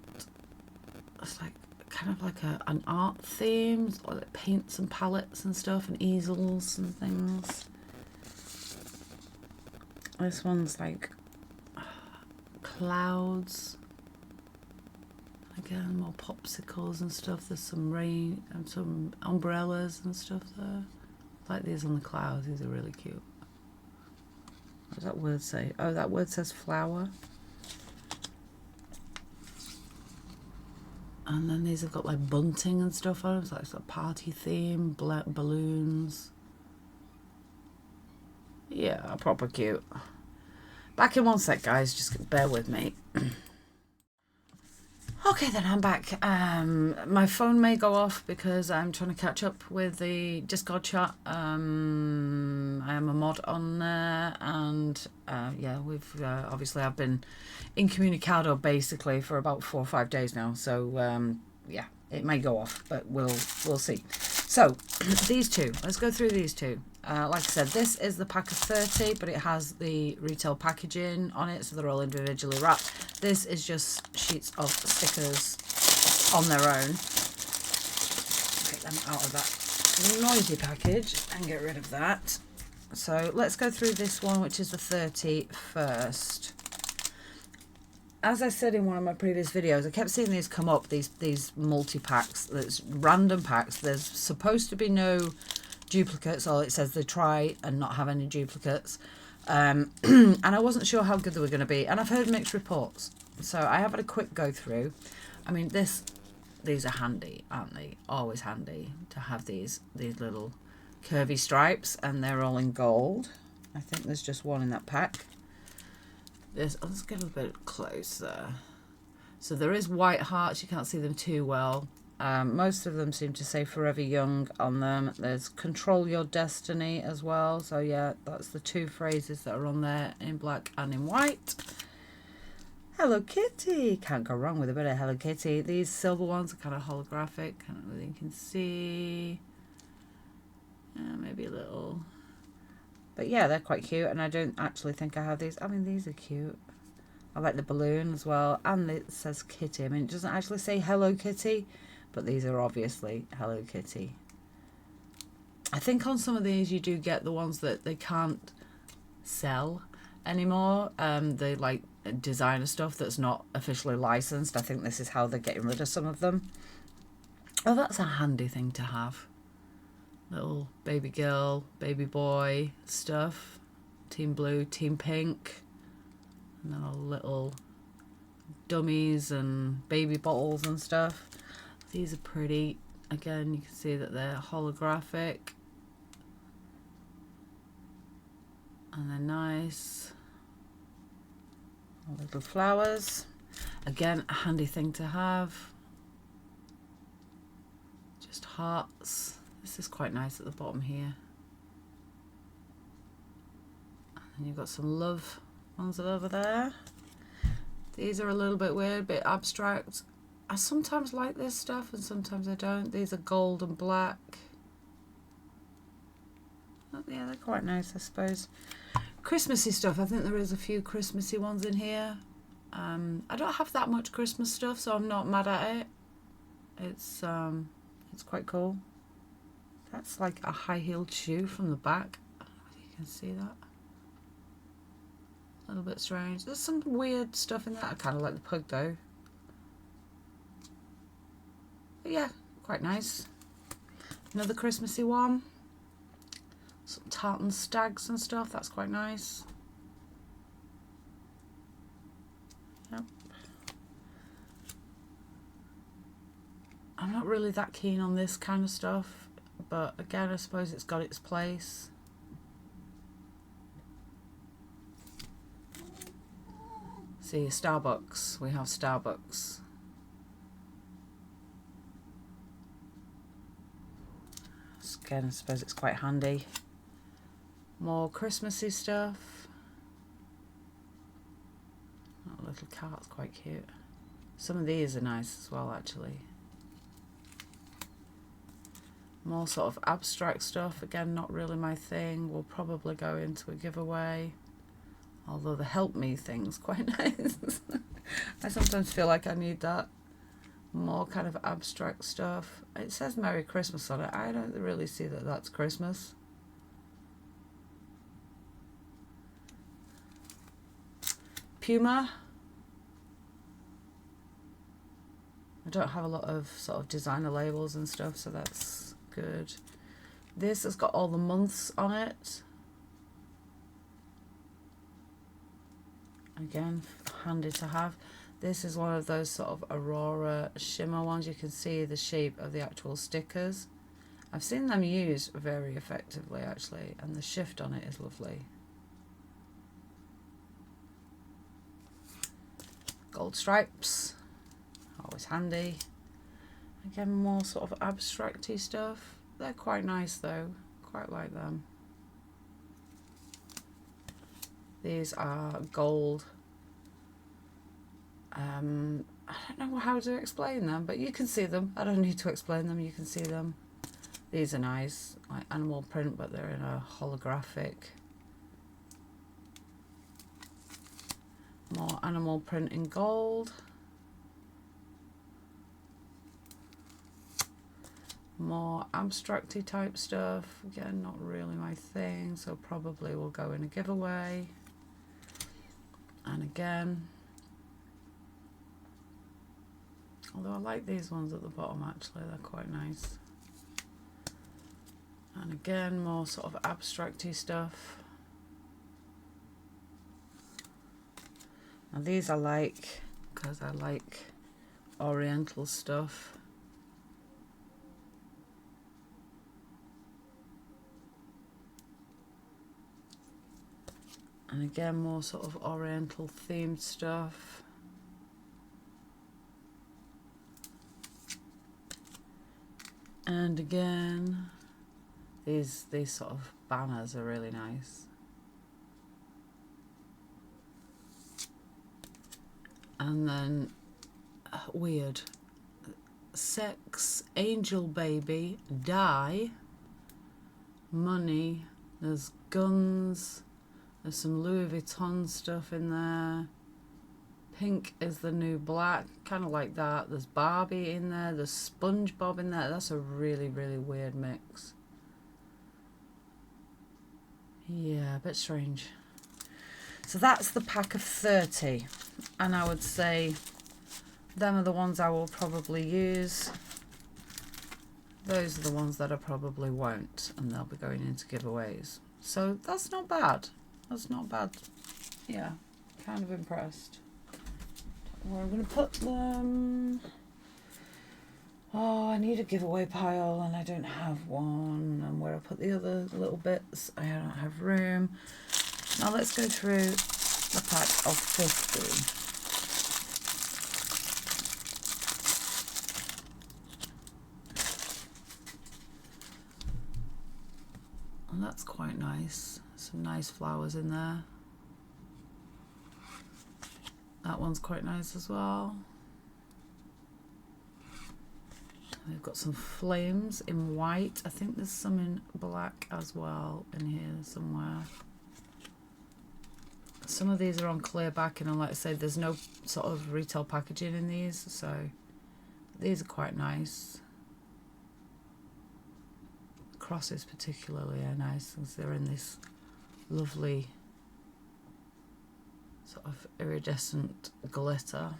It's like kind of like an art theme, like paints and palettes and stuff and easels and things. This one's like clouds. Again, more popsicles and stuff. There's some rain and some umbrellas and stuff there. like these on the clouds. These are really cute. What does that word say? Oh, that word says flower. And then these have got like bunting and stuff on them. So it's like party theme, balloons. Yeah, proper cute. Back in one sec, guys. Just bear with me. Okay, then I'm back. My phone may go off because I'm trying to catch up with the Discord chat. I am a mod on there, and yeah, we've obviously I've been incommunicado basically for about 4 or 5 days now. So yeah, it may go off, but we'll see. So these two, let's go through these two. Like I said, this is the pack of 30, but it has the retail packaging on it, so they're all individually wrapped. This is just sheets of stickers on their own. Get them out of that noisy package and get rid of that. So let's go through this one, which is the 30 first. As I said in one of my previous videos, I kept seeing these come up, these multi-packs, that's random packs. There's supposed to be no duplicates, or it says they try and not have any duplicates. And I wasn't sure how good they were going to be. And I've heard mixed reports. So I have had a quick go through. I mean, these are handy, aren't they? Always handy to have these little curvy stripes, and they're all in gold. I think there's just one in that pack. Let's get a bit closer. So there is white hearts. You can't see them too well. Most of them seem to say Forever Young on them. There's Control Your Destiny as well. So yeah, that's the two phrases that are on there in black and in white. Hello Kitty. Can't go wrong with a bit of Hello Kitty. These silver ones are kind of holographic. I don't really can see. Maybe a little. But yeah, they're quite cute, and I don't actually think I have these. I mean, these are cute. I like the balloon as well, and it says Kitty. I mean, it doesn't actually say Hello Kitty, but these are obviously Hello Kitty. I think on some of these you do get the ones that they can't sell anymore. They like designer stuff that's not officially licensed. I think this is how they're getting rid of some of them. Oh, that's a handy thing to have. Little baby girl, baby boy stuff. Team blue, team pink. And then all little dummies and baby bottles and stuff. These are pretty. Again, you can see that they're holographic. And they're nice. All little flowers. Again, a handy thing to have. Just hearts. This is quite nice at the bottom here. And you've got some love ones over there. These are a little bit weird, a bit abstract. I sometimes like this stuff and sometimes I don't. These are gold and black. Oh, yeah, they're quite nice, I suppose. Christmassy stuff. I think there is a few Christmassy ones in here. I don't have that much Christmas stuff, so I'm not mad at it. It's quite cool. That's like a high-heeled shoe from the back. I don't know if you can see that. A little bit strange. There's some weird stuff in that. I kind of like the pug though. But yeah, quite nice. Another Christmassy one. Some tartan stags and stuff. That's quite nice. Yep. I'm not really that keen on this kind of stuff. But again, I suppose it's got its place. See, Starbucks. We have Starbucks. Again, I suppose it's quite handy. More Christmassy stuff. That little cart's quite cute. Some of these are nice as well, actually. More sort of abstract stuff. Again, not really my thing. We'll probably go into a giveaway. Although the help me thing's quite nice. I sometimes feel like I need that. More kind of abstract stuff. It says Merry Christmas on it. I don't really see that that's Christmas. Puma. I don't have a lot of sort of designer labels and stuff, so that's good. This has got all the months on it. Again, handy to have. This is one of those sort of Aurora shimmer ones. You can see the shape of the actual stickers. I've seen them used very effectively actually, and the shift on it is lovely. Gold stripes, always handy. Again, more sort of abstracty stuff. They're quite nice though, quite like them. These are gold. I don't know how to explain them, but you can see them. I don't need to explain them, you can see them. These are nice, like animal print, but they're in a holographic. More animal print in gold. More abstracty type stuff. Again, not really my thing, so probably will go in a giveaway. And again, although I like these ones at the bottom actually, they're quite nice. And again, more sort of abstracty stuff. Now these I like because I like oriental stuff. And again, more sort of oriental themed stuff. And again, these sort of banners are really nice. And then weird sex, angel baby, die, money, there's guns, there's some Louis Vuitton stuff in there. Pink is the new black, kind of like that. There's Barbie in there, there's SpongeBob in there. That's a really, really weird mix. Yeah, a bit strange. So that's the pack of 30. And I would say them are the ones I will probably use. Those are the ones that I probably won't, and they'll be going into giveaways. So that's not bad. That's not bad. Yeah, kind of impressed. Where I'm going to put them. Oh, I need a giveaway pile and I don't have one. And where I put the other little bits, I don't have room. Now let's go through the pack of 50. And that's quite nice. Some nice flowers in there. That one's quite nice as well. We've got some flames in white. I think there's some in black as well in here somewhere. Some of these are on clear backing, and like I said, there's no sort of retail packaging in these, so these are quite nice. Crosses particularly are nice because they're in this lovely sort of iridescent glitter.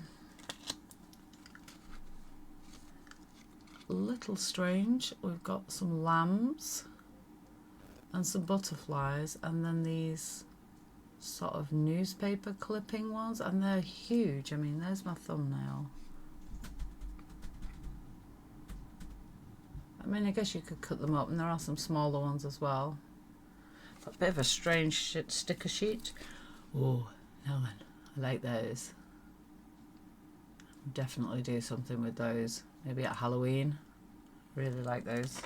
A little strange, we've got some lambs and some butterflies, and then these sort of newspaper clipping ones, and they're huge. I mean, there's my thumbnail. I mean, I guess you could cut them up, and there are some smaller ones as well. A bit of a strange sticker sheet. Oh, now then, I like those. Definitely do something with those. Maybe at Halloween. Really like those.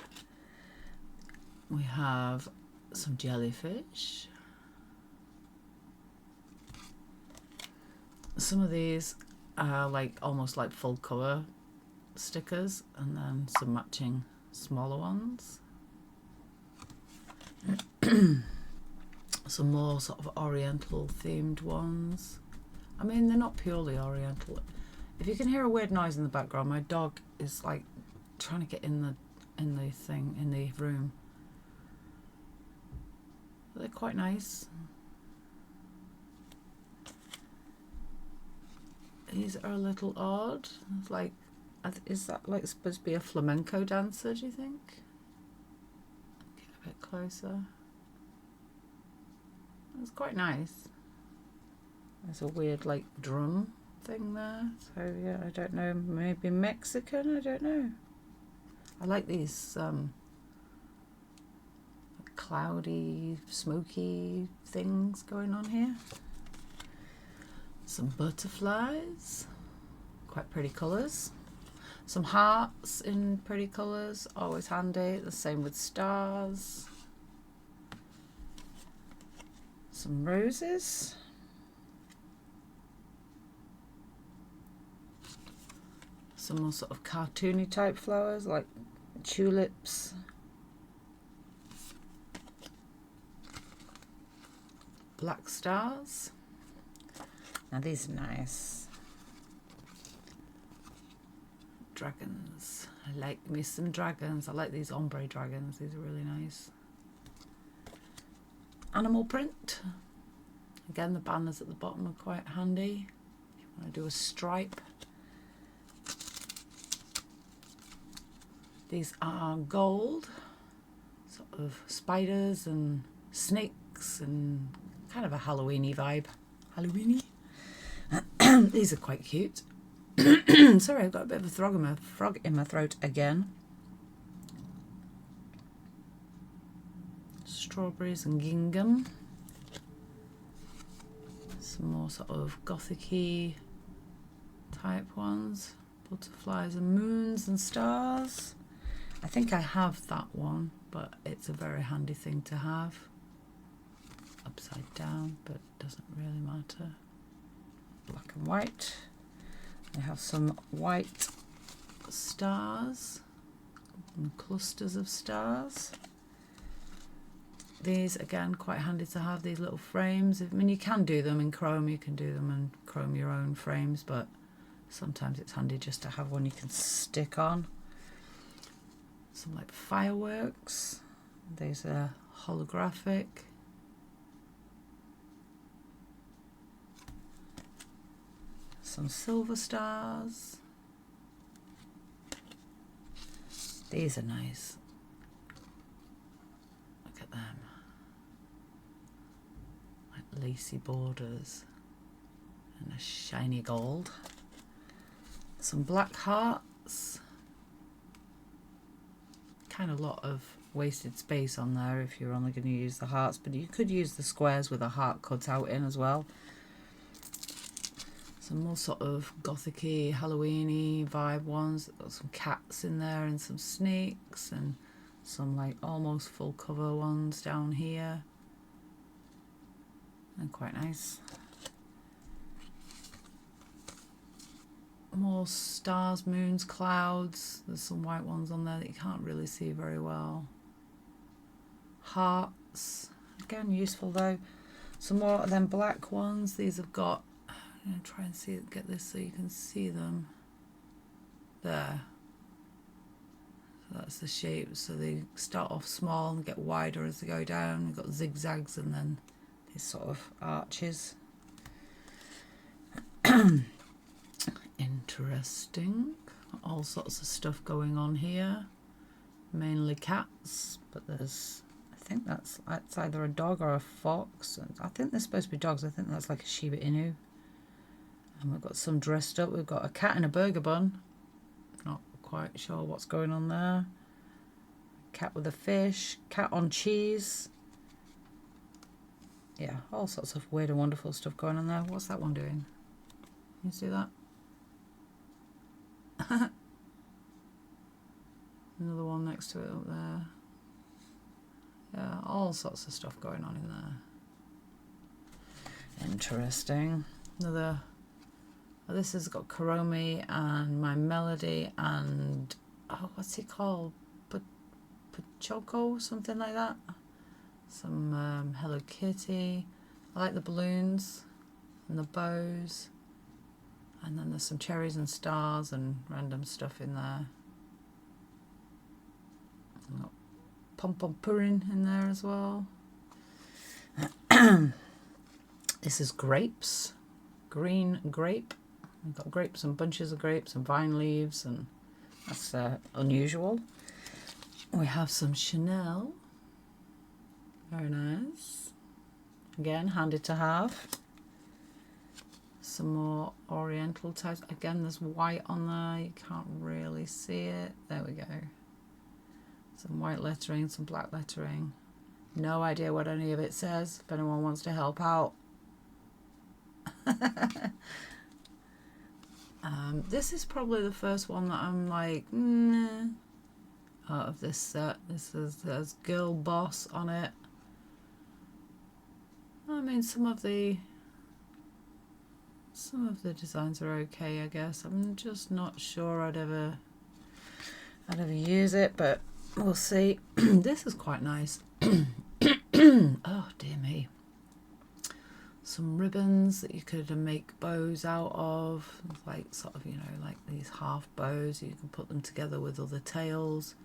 We have some jellyfish. Some of these are like almost like full colour stickers, and then some matching smaller ones. Some more sort of oriental themed ones. I mean, they're not purely oriental. If you can hear a weird noise in the background, my dog is like trying to get in the room. But they're quite nice. These are a little odd. It's like, is that like supposed to be a flamenco dancer, do you think? a bit closer. It's quite nice. There's a weird like drum thing there. So yeah, I don't know, maybe Mexican, I don't know. I like these cloudy, smoky things going on here. Some butterflies, quite pretty colours. Some hearts in pretty colours, always handy. The same with stars. Some roses. Some more sort of cartoony type flowers like tulips. Black stars. Now these are nice. Dragons. I like me some dragons. I like these ombre dragons. These are really nice. Animal print. Again, the banners at the bottom are quite handy. If you want to do a stripe. These are gold. Sort of spiders and snakes and kind of a Halloweeny vibe. Halloweeny. These are quite cute. Sorry, I've got a bit of a frog in my throat again. Strawberries and gingham. Some more sort of gothic-y type ones. Butterflies and moons and stars. I think I have that one, but it's a very handy thing to have. Upside down, but doesn't really matter. Black and white. I have some white stars and clusters of stars. These again quite handy to have, these little frames. I mean, you can do them in chrome, you can do them and chrome your own frames, but sometimes it's handy just to have one you can stick on. Some like fireworks. These are holographic. Some silver stars. These are nice. Look at them. Like lacy borders and a shiny gold. Some black hearts. Kind of a lot of wasted space on there if you're only going to use the hearts, but you could use the squares with a heart cut out in as well. Some more sort of gothic-y, Halloween-y vibe ones. Got some cats in there and some snakes and some like almost full cover ones down here. And quite nice. More stars, moons, clouds. There's some white ones on there that you can't really see very well. Hearts. Again, useful though. Some more of them black ones. These have got... I'm going to try and see, get this so you can see them. There. So that's the shape. So they start off small and get wider as they go down. You've got zigzags and then these sort of arches. Interesting. All sorts of stuff going on here. Mainly cats, but there's... I think that's either a dog or a fox. I think they're supposed to be dogs. I think that's like a Shiba Inu. And we've got some dressed up. We've got a cat in a burger bun. Not quite sure what's going on there. Cat with a fish. Cat on cheese. Yeah, all sorts of weird and wonderful stuff going on there. What's that one doing? Can you see that? Another one next to it up there. Yeah, all sorts of stuff going on in there. Interesting. Another... This has got Kuromi and My Melody and... Oh, what's it called? Pochoko? Something like that. Some Hello Kitty. I like the balloons and the bows. And then there's some cherries and stars and random stuff in there. I've got Pom Pom Purin in there as well. This is grapes. Green grape. We've got grapes and bunches of grapes and vine leaves, and that's unusual. We have some Chanel. Very nice. Again, handy to have. Some more oriental types. Again, there's white on there. You can't really see it. There we go. Some white lettering, some black lettering. No idea what any of it says. If anyone wants to help out. This is probably the first one that I'm like, nah, out of this set. There's Girl Boss on it. I mean, some of the designs are okay, I guess. I'm just not sure I'd ever use it, but we'll see. This is quite nice. Oh dear me. Some ribbons that you could make bows out of, like sort of, you know, like these half bows. You can put them together with other tails.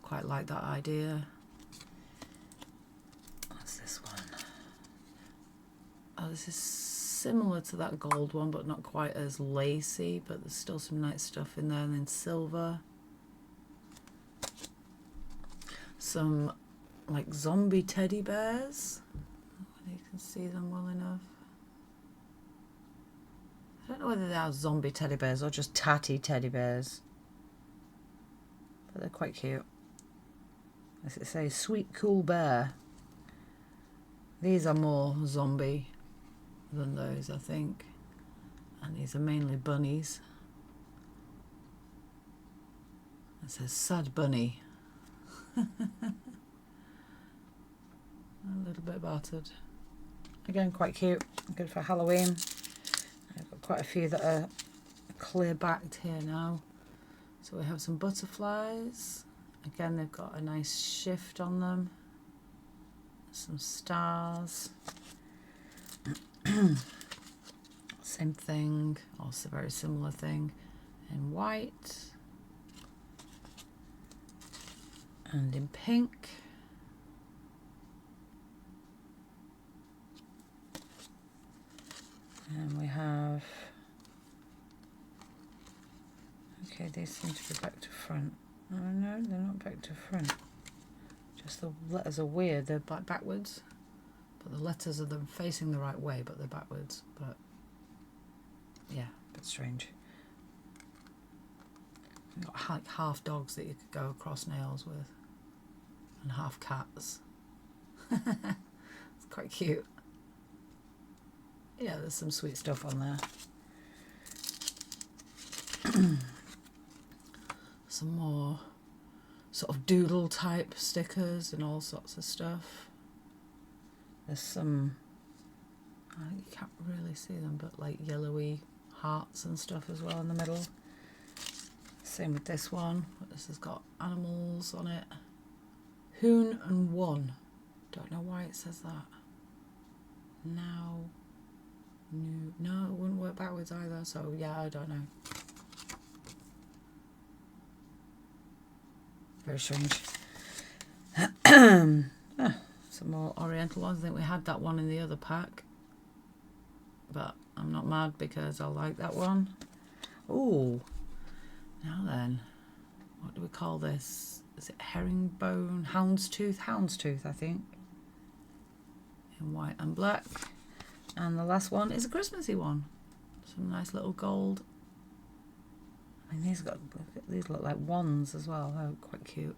Quite like that idea. What's this one? Oh, this is similar to that gold one, but not quite as lacy, but there's still some nice stuff in there. And then silver. Some like zombie teddy bears. You can see them well enough. I don't know whether they are zombie teddy bears or just tatty teddy bears, but they're quite cute. As it says, sweet cool bear. These are more zombie than those, I think, and these are mainly bunnies. It says sad bunny. A little bit battered. Again, quite cute. Good for Halloween. I've got quite a few that are clear backed here now. So we have some butterflies. Again, they've got a nice shift on them. Some stars. Same thing, also very similar thing in white and in pink. And we have, okay, these seem to be back to front. Oh no, they're not back to front. Just the letters are weird, they're backwards. But the letters are them facing the right way, but they're backwards. But yeah, a bit strange. You've got like half dogs that you could go across nails with. And half cats. It's quite cute. Yeah, there's some sweet stuff on there. Some more sort of doodle type stickers and all sorts of stuff. There's some, you can't really see them, but like yellowy hearts and stuff as well in the middle. Same with this one. This has got animals on it. Hoon and one. Don't know why it says that. Now. No, it wouldn't work backwards either, so yeah, I don't know. Very strange. Some more oriental ones. I think we had that one in the other pack, but I'm not mad because I like that one. Oh, now then, what do we call this? Is it herringbone? Houndstooth? Houndstooth, I think. In white and black. And the last one is a Christmassy one. Some nice little gold. I mean, these look like wands as well. Oh, quite cute.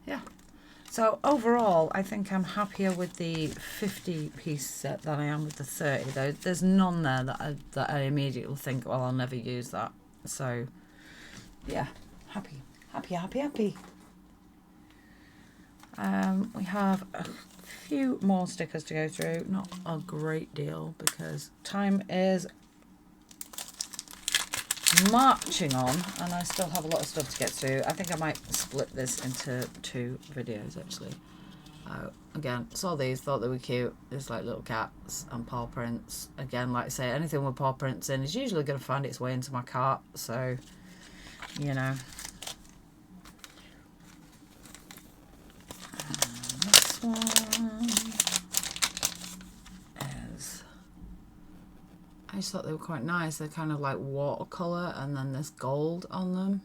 Yeah. So overall, I think I'm happier with the 50-piece set than I am with the 30. There's none there that I immediately think, well, I'll never use that. So, yeah, happy. We have a few more stickers to go through. Not a great deal because time is marching on and I still have a lot of stuff to get through. I think I might split this into 2 videos actually. Again, saw these, thought they were cute. There's like little cats and paw prints. Again, like I say, anything with paw prints in is usually going to find its way into my cart, so you know. This one is, I just thought they were quite nice. They're kind of like watercolour and then there's gold on them.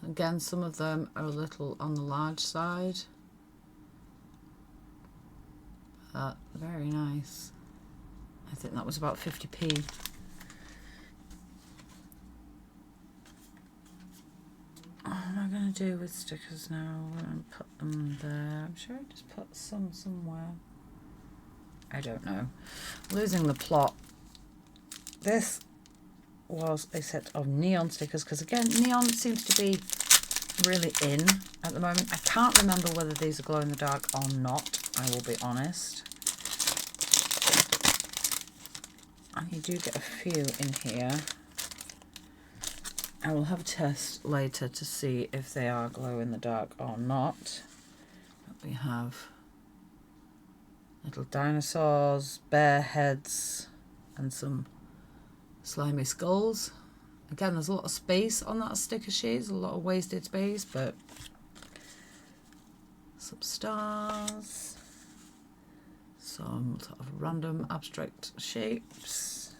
And Again, some of them are a little on the large side. But very nice. I think that was about 50p. What am I going to do with stickers now? I'm going to put them there. I'm sure I just put some somewhere. I don't know. Losing the plot. This was a set of neon stickers because, again, neon seems to be really in at the moment. I can't remember whether these are glow in the dark or not, I will be honest. And you do get a few in here. I will have a test later to see if they are glow in the dark or not. But we have little dinosaurs, bear heads, and some slimy skulls. Again, there's a lot of space on that sticker sheet, there's a lot of wasted space, but some stars, some sort of random abstract shapes,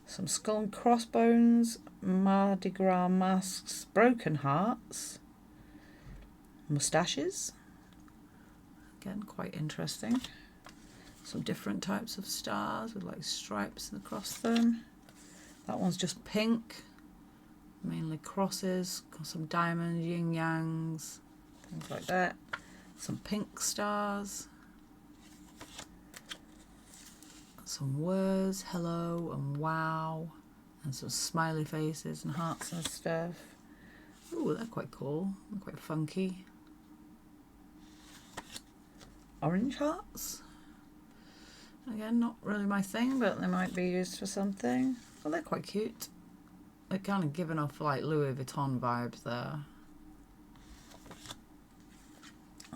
some skull and crossbones, Mardi Gras masks, broken hearts, moustaches, again quite interesting, some different types of stars with like stripes across them. That one's just pink, mainly crosses, got some diamonds, yin yangs, things like that. Some pink stars, some words, hello and wow, and some smiley faces and hearts and stuff. Ooh, they're quite cool, they're quite funky. Orange hearts. Again, not really my thing, but they might be used for something. Well, they're quite cute. They're kind of giving off like Louis Vuitton vibes there.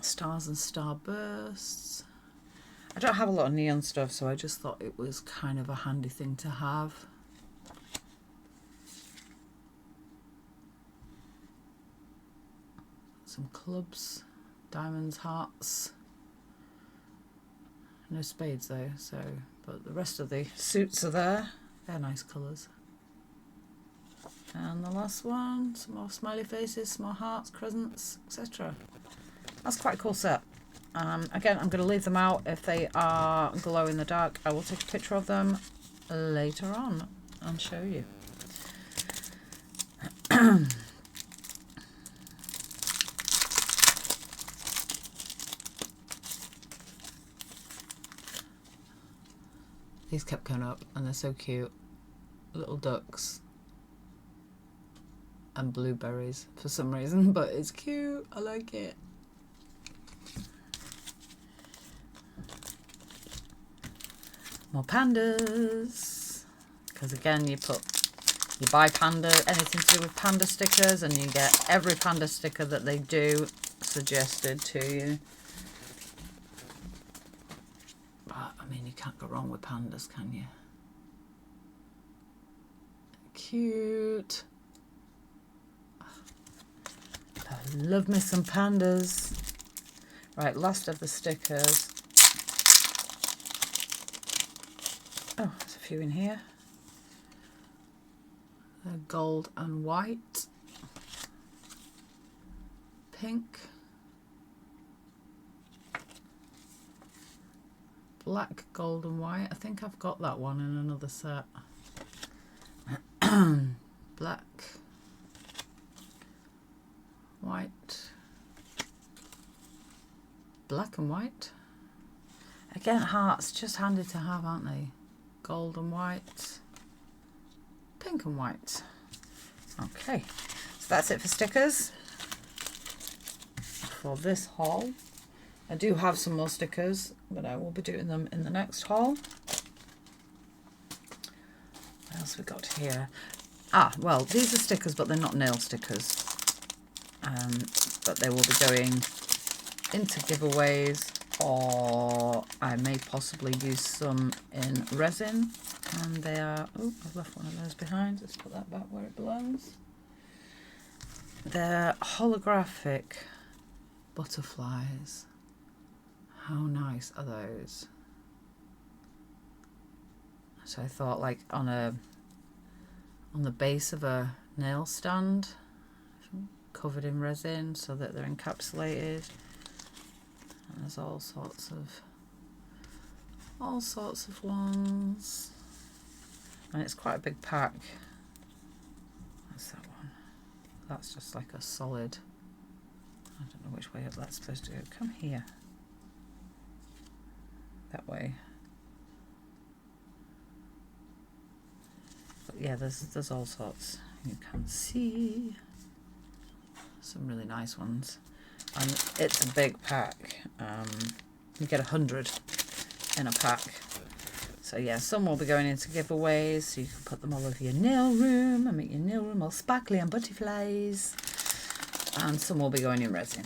Stars and starbursts. I don't have a lot of neon stuff, so I just thought it was kind of a handy thing to have. Some clubs, diamonds, hearts. No spades though, so, but the rest of the suits are there. They're nice colours. And the last one, some more smiley faces, some more hearts, crescents, etc. That's quite a cool set. Again, I'm going to leave them out. If they are glow in the dark, I will take a picture of them later on and show you. These kept coming up and they're so cute. Little ducks and blueberries for some reason, but it's cute. I like it. More pandas, because again you buy panda, anything to do with panda stickers, and you get every panda sticker that they do suggested to you. But I mean, you can't go wrong with pandas, can you? Cute. I love me some pandas. Right, last of the stickers. Oh, there's a few in here. They're gold and white. Pink. Black, gold and white. I think I've got that one in another set. Black. White. Black and white. Again, hearts, just handy to have, aren't they? Gold and white, pink and white. Okay, so that's it for stickers for this haul. I do have some more stickers, but I will be doing them in the next haul. What else we got here? Ah, well, these are stickers, but they're not nail stickers. But they will be going into giveaways, or I may possibly use some in resin, and they are, oh, I've left one of those behind, let's put that back where it belongs. They're holographic butterflies. How nice are those? So I thought, like on the base of a nail stand, covered in resin so that they're encapsulated. And there's all sorts of ones. And it's quite a big pack. That's that one. That's just like a solid. I don't know which way up that's supposed to go. Come here. That way. But yeah, there's all sorts. You can see some really nice ones. And it's a big pack. You get 100 in a pack. So yeah, some will be going into giveaways, so you can put them all over your nail room and make your nail room all sparkly and butterflies. And some will be going in resin.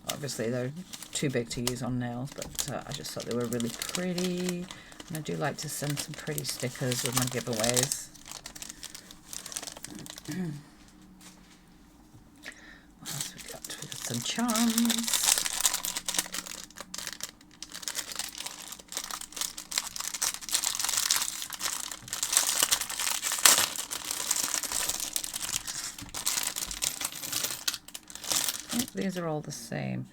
Obviously they're too big to use on nails, but I just thought they were really pretty. And I do like to send some pretty stickers with my giveaways. What else we got? We got some charms. These are all the same,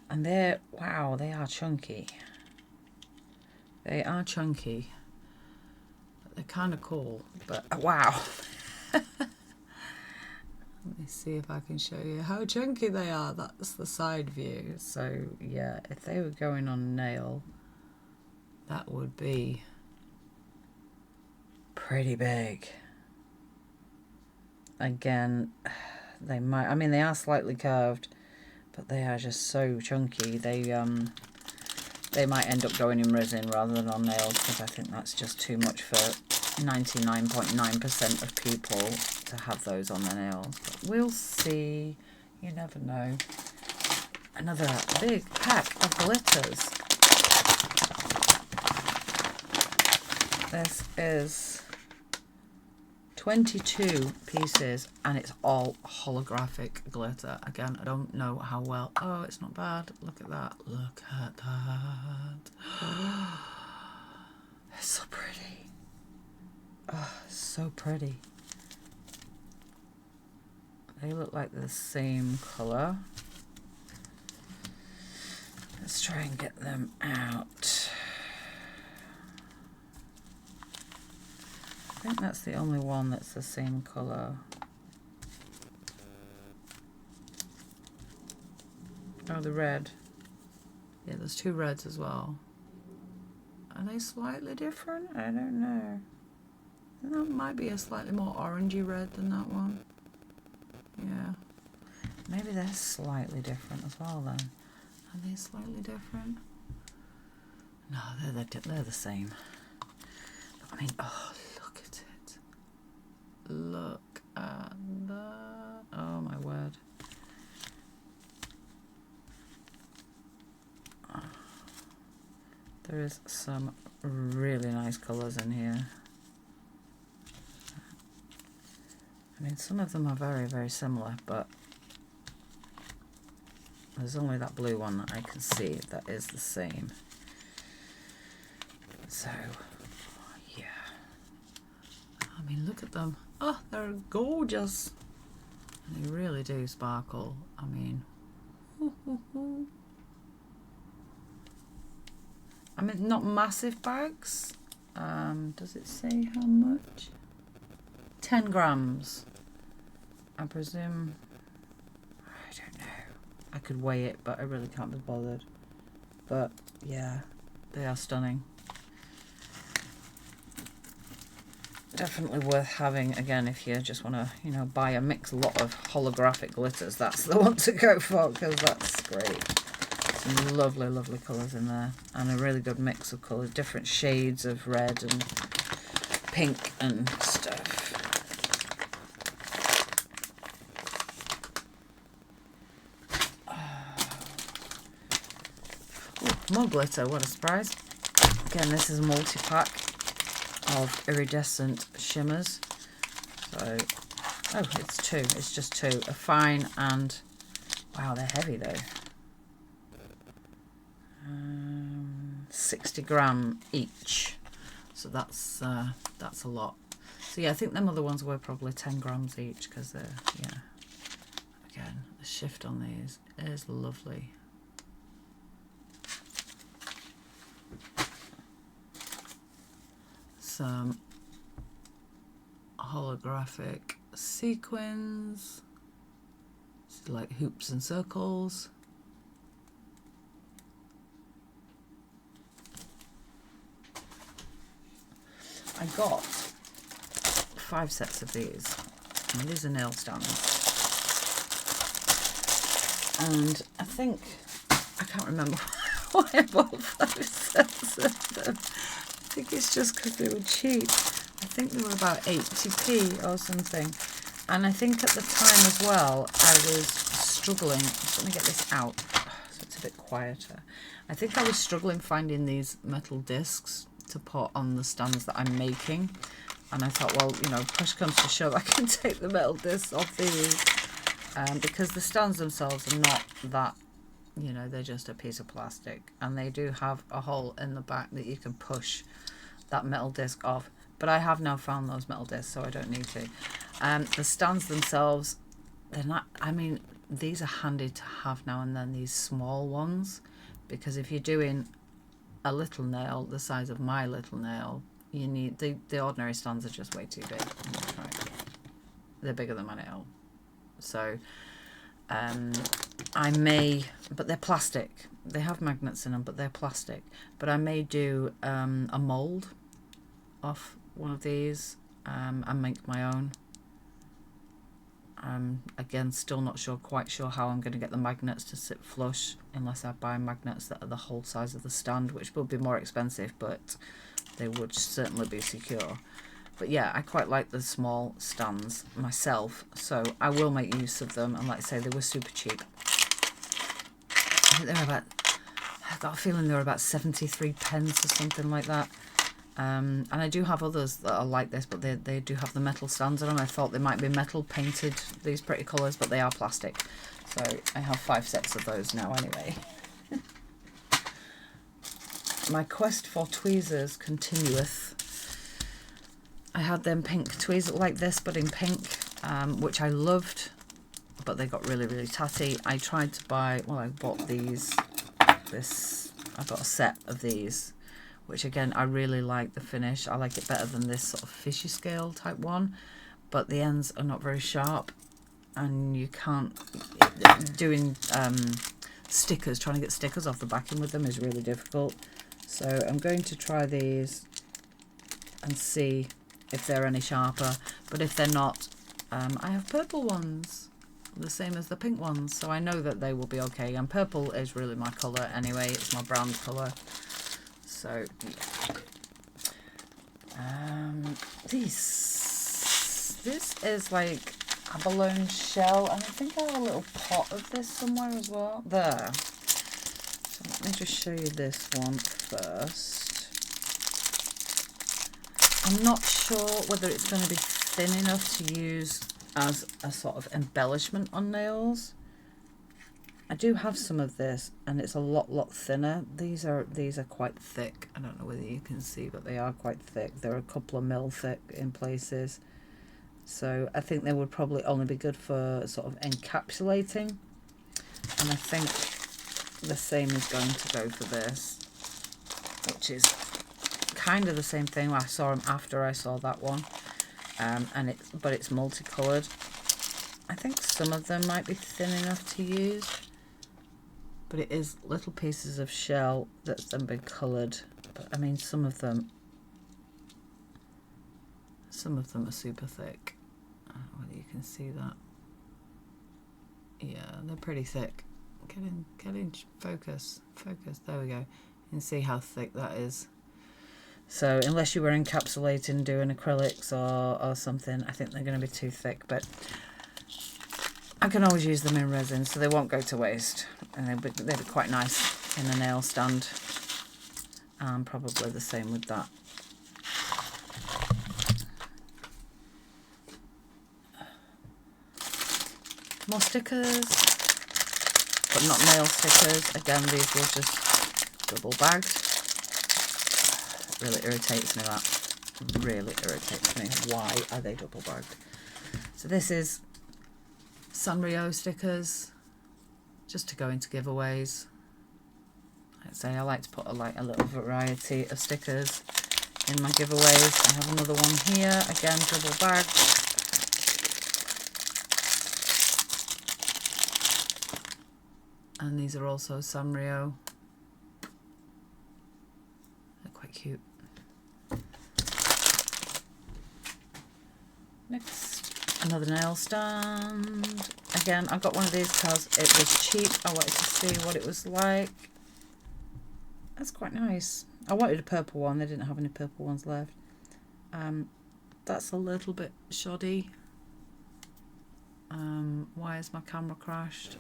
and they're, wow, they are chunky. They are chunky. They're kind of cool, but wow. Let me see if I can show you how chunky they are. That's the side view. So yeah, if they were going on nail, that would be pretty big. Again, they might, I mean, they are slightly curved, but they are just so chunky. They might end up going in resin rather than on nails, because I think that's just too much for 99.9% of people to have those on their nails. But we'll see. You never know. Another big pack of glitters. This is 22 pieces, and it's all holographic glitter. Again, I don't know how well. Oh, it's not bad. Look at that. Look at that. It's so pretty. Oh, so pretty. They look like the same colour. Let's try and get them out. I think that's the only one that's the same colour. Oh, the red. Yeah, there's two reds as well. Are they slightly different? I don't know. That might be a slightly more orangey red than that one. Yeah. Maybe they're slightly different as well then. Are they slightly different? No, they're the same. But, I mean, oh, look at it. Look at that. Oh my word. There is some really nice colours in here. I mean, some of them are very, very similar, but there's only that blue one that I can see that is the same. So, yeah. I mean, look at them. Oh, they're gorgeous. And they really do sparkle. I mean, I mean, not massive bags. Does it say how much? 10 grams. I presume. I don't know. I could weigh it, but I really can't be bothered. But yeah, they are stunning. Definitely worth having. Again, if you just want to, you know, buy a mixed lot of holographic glitters, that's the one to go for, because that's great. Some lovely, lovely colours in there, and a really good mix of colours, different shades of red and pink and stuff. More glitter, what a surprise. Again, this is a multi-pack of iridescent shimmers. So, oh, it's two. It's just two. A fine and, wow, they're heavy though. 60 gram each. So that's a lot. So yeah, I think them other ones were probably 10 grams each, because they're, yeah. Again, shift on these is lovely. Some holographic sequins, like hoops and circles. I got 5 sets of these, and these are nail stands, and I think, I can't remember why I bought 5 sets of them. I think it's just because they were cheap. I think they were about 80p or something, and I think at the time as well I was struggling. Just let me get this out so it's a bit quieter. I think I was struggling finding these metal discs to put on the stands that I'm making, and I thought, well, you know, push comes to shove, I can take the metal discs off these, because the stands themselves are not that, you know, they're just a piece of plastic, and they do have a hole in the back that you can push that metal disc off, but I have now found those metal discs, so I don't need to. The stands themselves, they're not, I mean, these are handy to have now and then, these small ones, because if you're doing a little nail the size of my little nail, you need, the ordinary stands are just way too big. They're bigger than my nail. So I may, but they're plastic. They have magnets in them, but they're plastic. But I may do a mold off one of these and make my own. Again, still not sure, quite sure how I'm going to get the magnets to sit flush, unless I buy magnets that are the whole size of the stand, which will be more expensive, but they would certainly be secure. But yeah, I quite like the small stands myself, so I will make use of them. And like I say, they were super cheap. I think they were about, I got a feeling they were about 73 pence or something like that. And I do have others that are like this, but they do have the metal stands on them. I thought they might be metal painted, these pretty colours, but they are plastic. So I have 5 sets of those now anyway. My quest for tweezers continueth. I had them pink tweezers like this, but in pink, which I loved, but they got really, really tatty. I tried to buy, well, I bought these, I got a set of these, which again, I really like the finish. I like it better than this sort of fishy scale type one, but the ends are not very sharp, and you can't, doing stickers, trying to get stickers off the backing with them is really difficult. So I'm going to try these and see if they're any sharper, but if they're not, I have purple ones, the same as the pink ones, so I know that they will be okay. And purple is really my colour anyway, it's my brand colour. So yeah. This is like abalone shell, and I think I have a little pot of this somewhere as well. There. So let me just show you this one first. I'm not sure whether it's going to be thin enough to use as a sort of embellishment on nails. I do have some of this, and it's a lot thinner. These are quite thick. I don't know whether you can see, but they are quite thick. They're a couple of mil thick in places. So I think they would probably only be good for sort of encapsulating. And I think the same is going to go for this, which is kind of the same thing. I saw them after I saw that one, but it's multicolored. I think some of them might be thin enough to use, but it is little pieces of shell that's then been coloured. But I mean, some of them are super thick. I don't know whether you can see that. Yeah, they're pretty thick. Get in, focus. There we go. You can see how thick that is. So unless you were encapsulating, doing acrylics or something, I think they're going to be too thick. But I can always use them in resin, so they won't go to waste. And they'll be quite nice in a nail stand. And probably the same with that. More stickers, but not nail stickers. Again, these were just double bagged. Really irritates me, that. Really irritates me. Why are they double bagged? So this is Sanrio stickers. just to go into giveaways. Like I say, I like to put a little variety of stickers in my giveaways. I have another one here, again double bag. And these are also Sanrio. They're quite cute. Next, another nail stand. Again, I got one of these because it was cheap. I wanted to see what it was like. That's quite nice. I wanted a purple one. They didn't have any purple ones left. That's a little bit shoddy. Why is my camera crashed?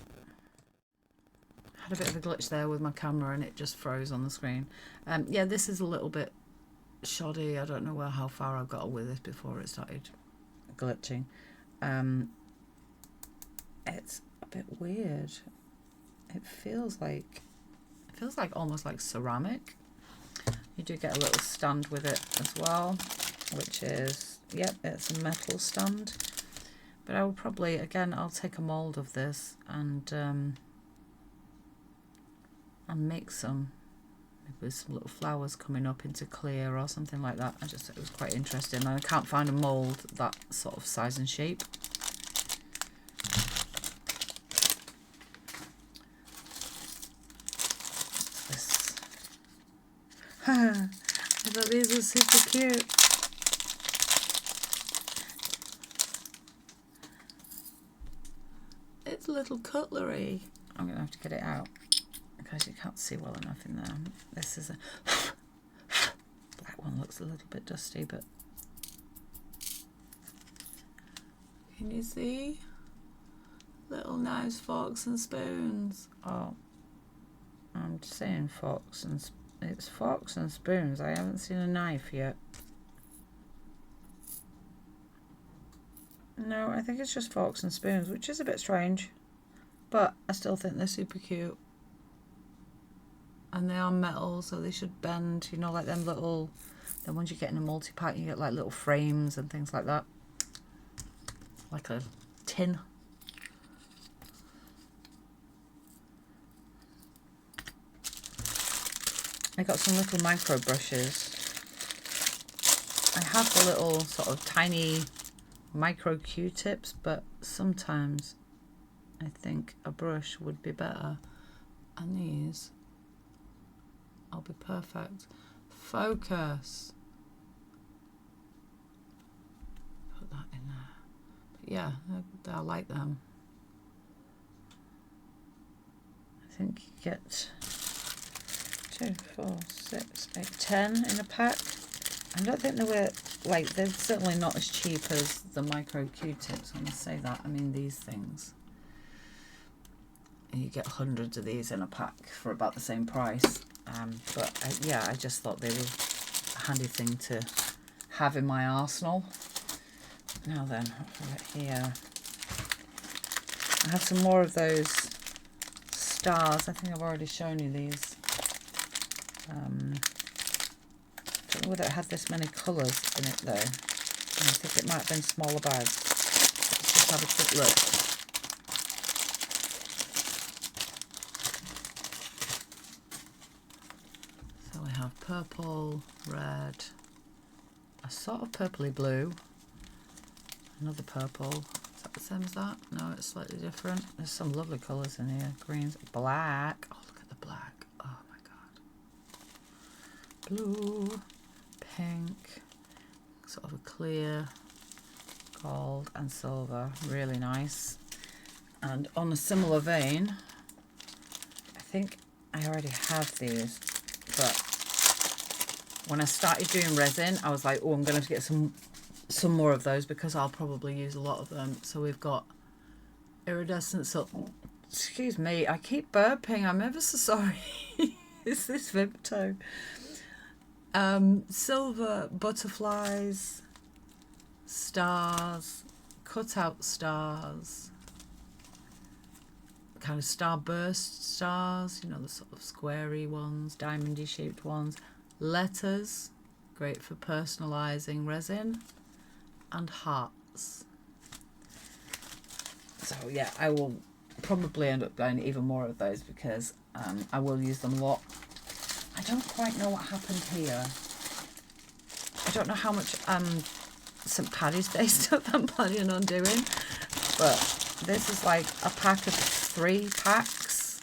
Had a bit of a glitch there with my camera and it just froze on the screen. Yeah, this is a little bit shoddy. I don't know how far I got with this before it started glitching. It's a bit weird. It feels like almost like ceramic. You do get a little stand with it as well, which is, yep, it's a metal stand. But I will probably, again, I'll take a mold of this and make some, maybe with some little flowers coming up into clear or something like that. I just thought it was quite interesting. And I can't find a mold that sort of size and shape. This. I thought these were super cute. It's little cutlery. I'm going to have to get it out because you can't see well enough in there. This is a black one, looks a little bit dusty, but can you see? Little nice forks and spoons. Oh, I'm saying forks and it's forks and spoons. I haven't seen a knife yet. No, I think it's just forks and spoons, which is a bit strange, but I still think they're super cute. And they are metal, so they should bend, you know, like them little, the ones you get in a multi-pack, you get like little frames and things like that. Like a tin. I got some little micro brushes. I have the little sort of tiny micro Q-tips, but sometimes I think a brush would be better. And these, I'll be perfect. Focus. Put that in there. But yeah, I like them. I think you get 2, 4, 6, 8, 10 in a pack. I don't think they were, like, they're certainly not as cheap as the micro Q-tips, I must say that. I mean, these things, you get hundreds of these in a pack for about the same price. But yeah, I just thought they were a handy thing to have in my arsenal. Now then, right here, I have some more of those stars. I think I've already shown you these. Don't know whether it had this many colours in it though. I think it might have been smaller bags. Let's just have a quick look. So we have purple, red, a sort of purpley blue, another purple. Is that the same as that? No, it's slightly different. There's some lovely colours in here. Greens, black. Oh, look at the black. Oh my god. Blue, pink, sort of a clear, gold and silver. Really nice. And on a similar vein, I think I already have these, but when I started doing resin, I was like, oh, I'm going to get some more of those because I'll probably use a lot of them. So we've got iridescent silk. Excuse me, I keep burping. I'm ever so sorry. Is this Vimto? Silver butterflies, stars, cut out stars, kind of starburst stars, you know, the sort of squarey ones, diamondy shaped ones, letters, great for personalising resin, and hearts. So yeah, I will probably end up buying even more of those because I will use them a lot. I don't quite know what happened here. I don't know how much St. Paddy's Day stuff I'm planning on doing, but this is like a pack of 3 packs.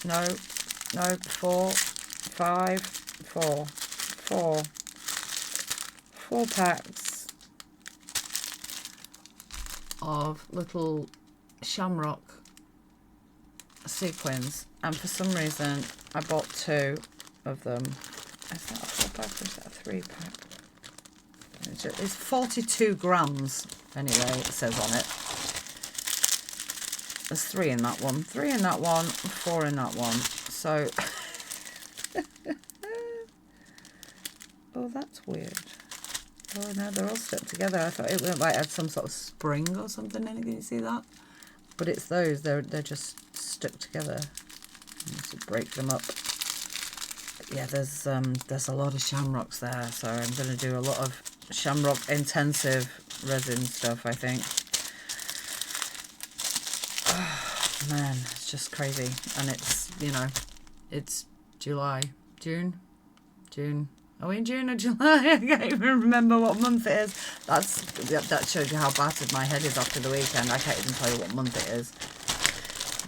No, 4, 5, 4 packs of little shamrock sequins, and for some reason I bought 2 of them. Is that a 4 pack or is that a 3 pack? It's 42 grams anyway, it says on it. There's 3 in that one, 3 in that one, 4 in that one. So oh, that's weird. Oh no, they're all stuck together. I thought it might have some sort of spring or something in it. Can you see that? But it's those. They're just stuck together. To break them up. But yeah, there's a lot of shamrocks there, so I'm going to do a lot of shamrock intensive resin stuff, I think. Oh, man, it's just crazy, and it's, you know, it's June. Are we in June or July? I can't even remember what month it is. That shows you how battered my head is after the weekend. I can't even tell you what month it is.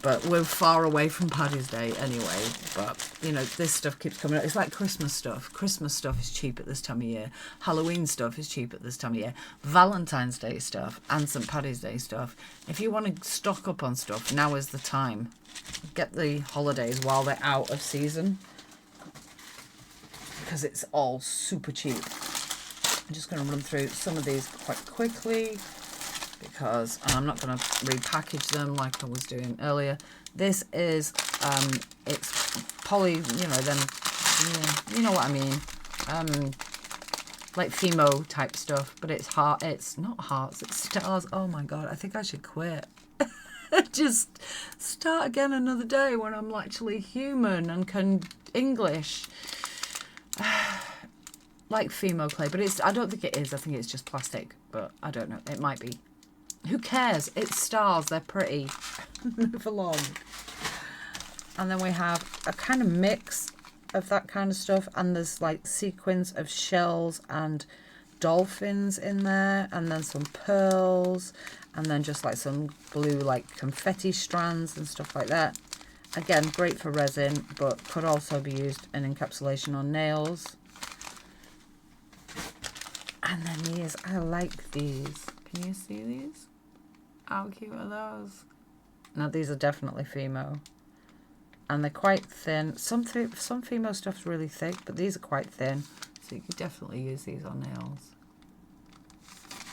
But we're far away from Paddy's Day anyway. But, you know, this stuff keeps coming up. It's like Christmas stuff. Christmas stuff is cheap at this time of year. Halloween stuff is cheap at this time of year. Valentine's Day stuff and St. Paddy's Day stuff. If you want to stock up on stuff, now is the time. Get the holidays while they're out of season, because it's all super cheap. I'm just going to run through some of these quite quickly because I'm not going to repackage them like I was doing earlier. This is it's poly, you know, then you know what I mean, like Fimo type stuff, but it's it's not hearts, it's stars. Oh my god, I think I should quit. Just start again another day when I'm actually human and can English. Like Fimo clay, but I don't think it is. I think it's just plastic, but I don't know. It might be. Who cares? It's stars. They're pretty. Move along. And then we have a kind of mix of that kind of stuff, and there's like sequins of shells and dolphins in there, and then some pearls, and then just like some blue like confetti strands and stuff like that. Again, great for resin, but could also be used in encapsulation on nails. And then these, I like these. Can you see these? How cute are those? Now these are definitely Fimo. And they're quite thin. Some Fimo stuff's really thick, but these are quite thin. So you could definitely use these on nails.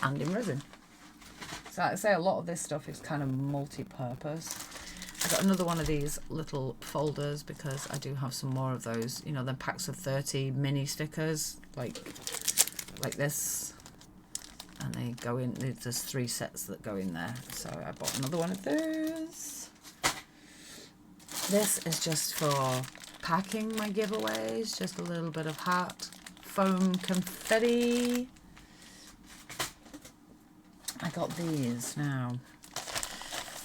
And in resin. So I'd say a lot of this stuff is kind of multi-purpose. I got another one of these little folders because I do have some more of those. You know, the packs of 30 mini stickers, like this, and they go in. There's 3 sets that go in there, so I bought another one of those. This is just for packing my giveaways, just a little bit of heart foam confetti. I got these now.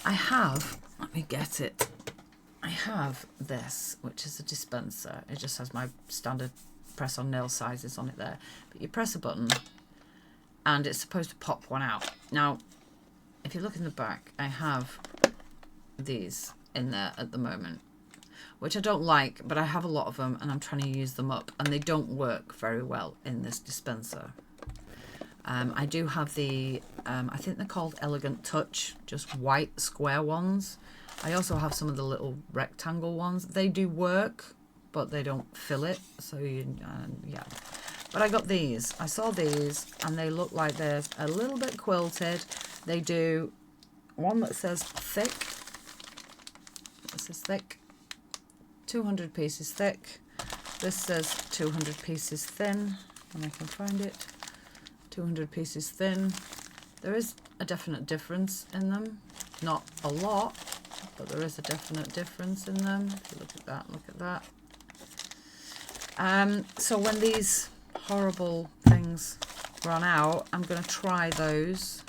I have, let me get it, I have this, which is a dispenser. It just has my standard press on nail sizes on it there, but you press a button and it's supposed to pop one out. Now if you look in the back, I have these in there at the moment, which I don't like, but I have a lot of them and I'm trying to use them up, and they don't work very well in this dispenser. I do have the I think they're called Elegant Touch, just white square ones. I also have some of the little rectangle ones. They do work, but they don't fill it, so yeah. But I got these. I saw these and they look like they're a little bit quilted. They do one that says thick. This is thick. 200 pieces thick. This says 200 pieces thin, and I can find it. 200 pieces thin. There is a definite difference in them. Not a lot, but there is a definite difference in them. If you look at that, look at that. So when these horrible things run out, I'm going to try those.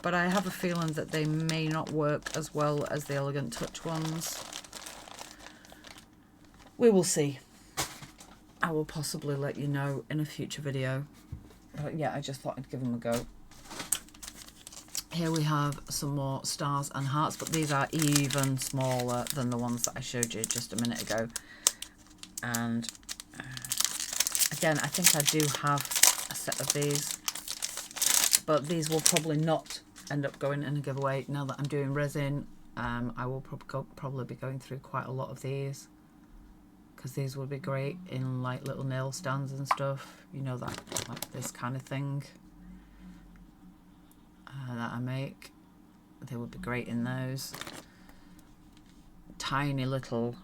but I have a feeling that they may not work as well as the Elegant Touch ones. We will see. I will possibly let you know in a future video. But yeah, I just thought I'd give them a go. Here we have some more stars and hearts, but these are even smaller than the ones that I showed you just a minute ago. And again, I think I do have a set of these, but these will probably not end up going in a giveaway. Now that I'm doing resin, I will probably be going through quite a lot of these, because these would be great in like little nail stands and stuff, you know, that like this kind of thing that I make. They would be great in those. Tiny little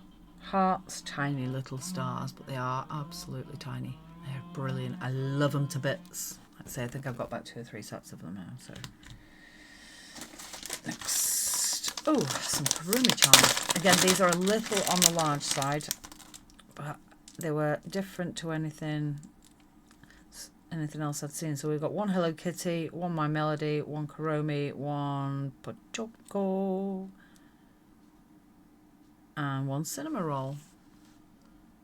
hearts, tiny little stars, but they are absolutely tiny. They're brilliant. I love them to bits. I'd say I think I've got about 2 or 3 sets of them now. So next, oh, some Kurumi charms. Again, these are a little on the large side, but they were different to anything else I'd seen. So we've got one Hello Kitty, one My Melody, one Kurumi, one Pochoko, and one Cinema Roll.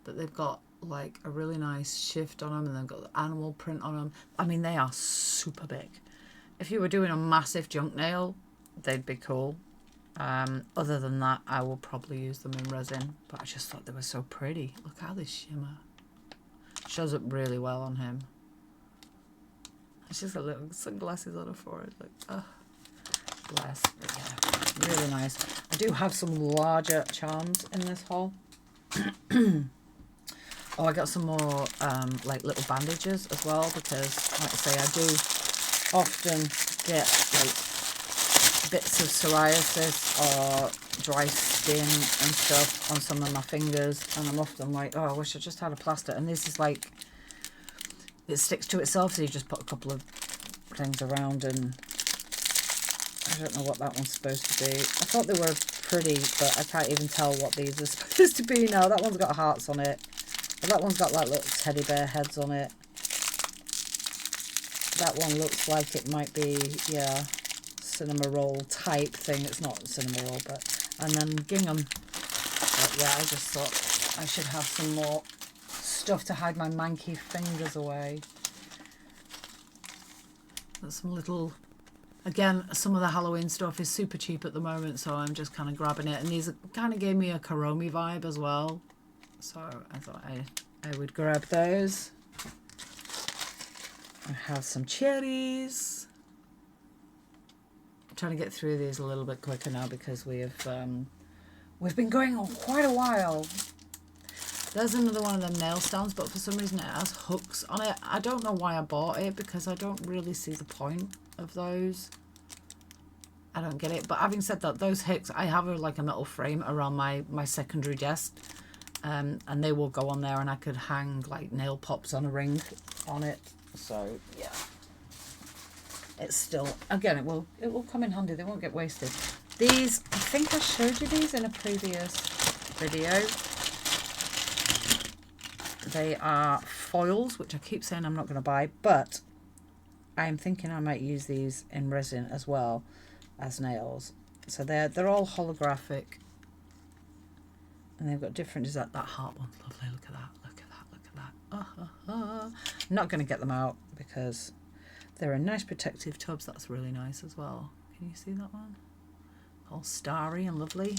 But they've got like a really nice shift on them, and they've got the animal print on them. I mean, they are super big. If you were doing a massive junk nail, they'd be cool. Other than that, I will probably use them in resin, but I just thought they were so pretty. Look how they shimmer. Shows up really well on him. She's got little sunglasses on her forehead. Like, oh, bless. But yeah, really nice. I do have some larger charms in this haul. Oh, I got some more like little bandages as well, because like I say, I do often get like bits of psoriasis or dry skin and stuff on some of my fingers, and I'm often like, oh, I wish I just had a plaster. And this is like, it sticks to itself, so you just put a couple of things around, and I don't know what that one's supposed to be. I thought they were pretty, but I can't even tell what these are supposed to be now. That one's got hearts on it. That one's got like little teddy bear heads on it. That one looks like it might be, yeah, cinema roll type thing. It's not cinema roll, but, and then gingham. But yeah, I just thought I should have some more stuff to hide my manky fingers away. There's some little, again, some of the Halloween stuff is super cheap at the moment, so I'm just kind of grabbing it. And these kind of gave me a Kurumi vibe as well, so I thought I would grab those. I have some cherries. I'm trying to get through these a little bit quicker now, because we've been going on quite a while. There's another one of them nail stands, but for some reason it has hooks on it. I don't know why I bought it, because I don't really see the point of those. I don't get it. But having said that, those hooks, I have like a metal frame around my secondary desk, and they will go on there, and I could hang like nail pops on a ring on it. So yeah, it's still, again, it will come in handy. They won't get wasted. These, I think I showed you these in a previous video. They are foils, which I keep saying I'm not going to buy, but I'm thinking I might use these in resin as well as nails. So they're all holographic, and they've got different design. That heart one's lovely. Look at that. Look at that. Look at that. I'm not going to get them out, because they're in nice protective tubs. That's really nice as well. Can you see that one? All starry and lovely.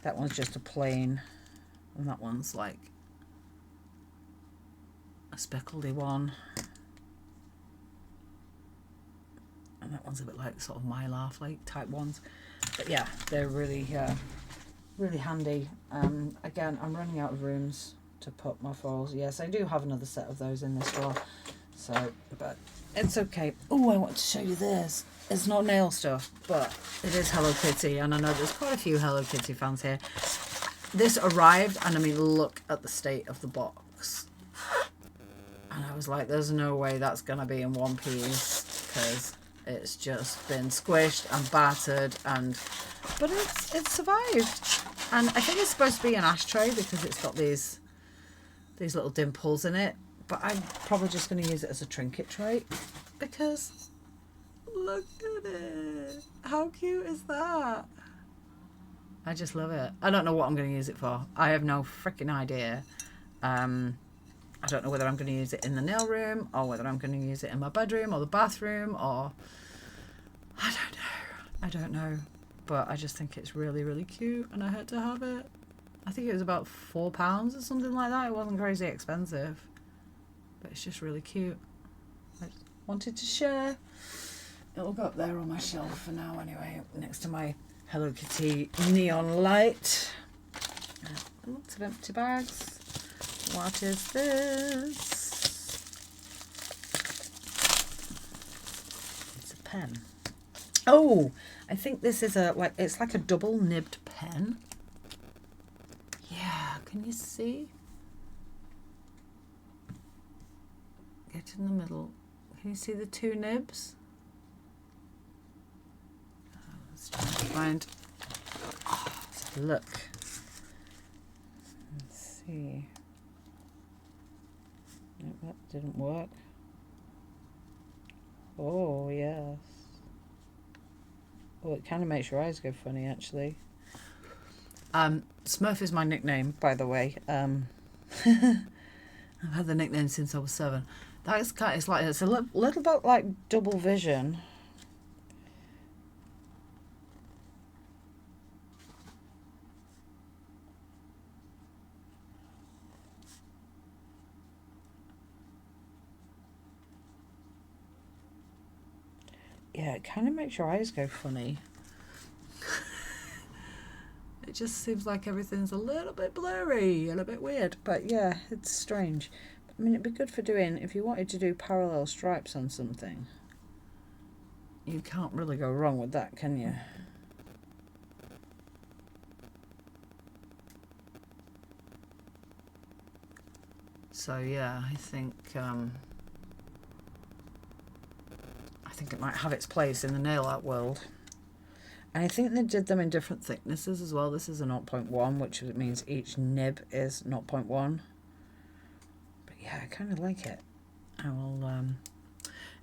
That one's just a plain, and that one's like a speckledy one, and that one's a bit like sort of mylar flake type ones. But yeah, they're really really handy. Again, I'm running out of rooms to put my foils. Yes, I do have another set of those in this drawer, so, but it's okay. Oh, I want to show you this. It's not nail stuff, but it is Hello Kitty, and I know there's quite a few Hello Kitty fans here. This arrived, and I mean, look at the state of the box. And I was like, there's no way that's going to be in one piece, because it's just been squished and battered, but it's survived. And I think it's supposed to be an ashtray, because it's got these little dimples in it. But I'm probably just going to use it as a trinket tray, because Look at it. How cute is that? I just love it. I don't know what I'm going to use it for. I have no freaking idea. I don't know whether I'm going to use it in the nail room or whether I'm going to use it in my bedroom or the bathroom or... I don't know. I don't know. But I just think it's really, really cute and I had to have it. I think it was about £4 or something like that. It wasn't crazy expensive. But it's just really cute. I just wanted to share. It'll go up there on my shelf for now anyway, next to my Hello Kitty neon light. Lots of empty bags. What is this? It's a pen. Oh, I think this is it's like a double nibbed pen. Yeah, can you see? Get in the middle. Can you see the two nibs? Let's try to find. Let's have a look. Let's see. Nope, that didn't work. Oh, yes. Oh, it kind of makes your eyes go funny, actually. Smurf is my nickname, by the way. I've had the nickname since I was 7. It's a little bit like double vision. Yeah, it kind of makes your eyes go funny. It just seems like everything's a little bit blurry and a bit weird. But yeah, it's strange. I mean, it'd be good for doing, if you wanted to do parallel stripes on something. You can't really go wrong with that, can you? So yeah, I think it might have its place in the nail art world. And I think they did them in different thicknesses as well. This is a 0.1, which means each nib is 0.1. But yeah, I kind of like it. I will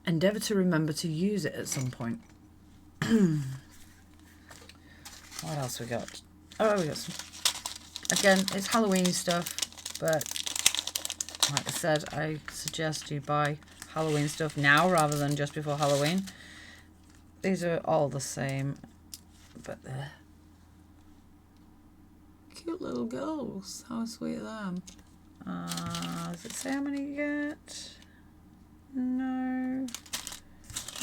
endeavour to remember to use it at some point. What else we got? Oh, we got some... Again, it's Halloween stuff, but like I said, I suggest you buy Halloween stuff now rather than just before Halloween. These are all the same, but they're cute little girls. How sweet are them? Does it say how many you get? No.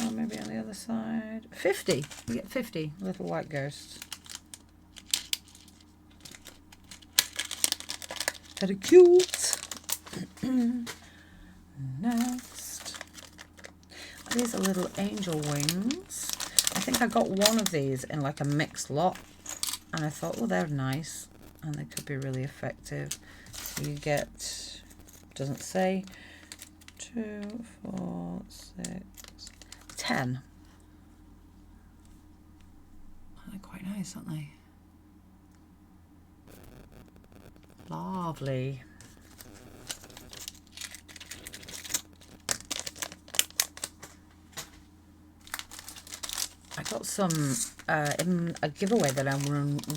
Oh, maybe on the other side. 50. You get 50 little white ghosts. Very cute. Next. These are little angel wings. I think I got one of these in like a mixed lot. And I thought, well, they're nice. And they could be really effective. So you get, doesn't say, 2, 4, 6, 10. They're quite nice, aren't they? Lovely. I got some in a giveaway that I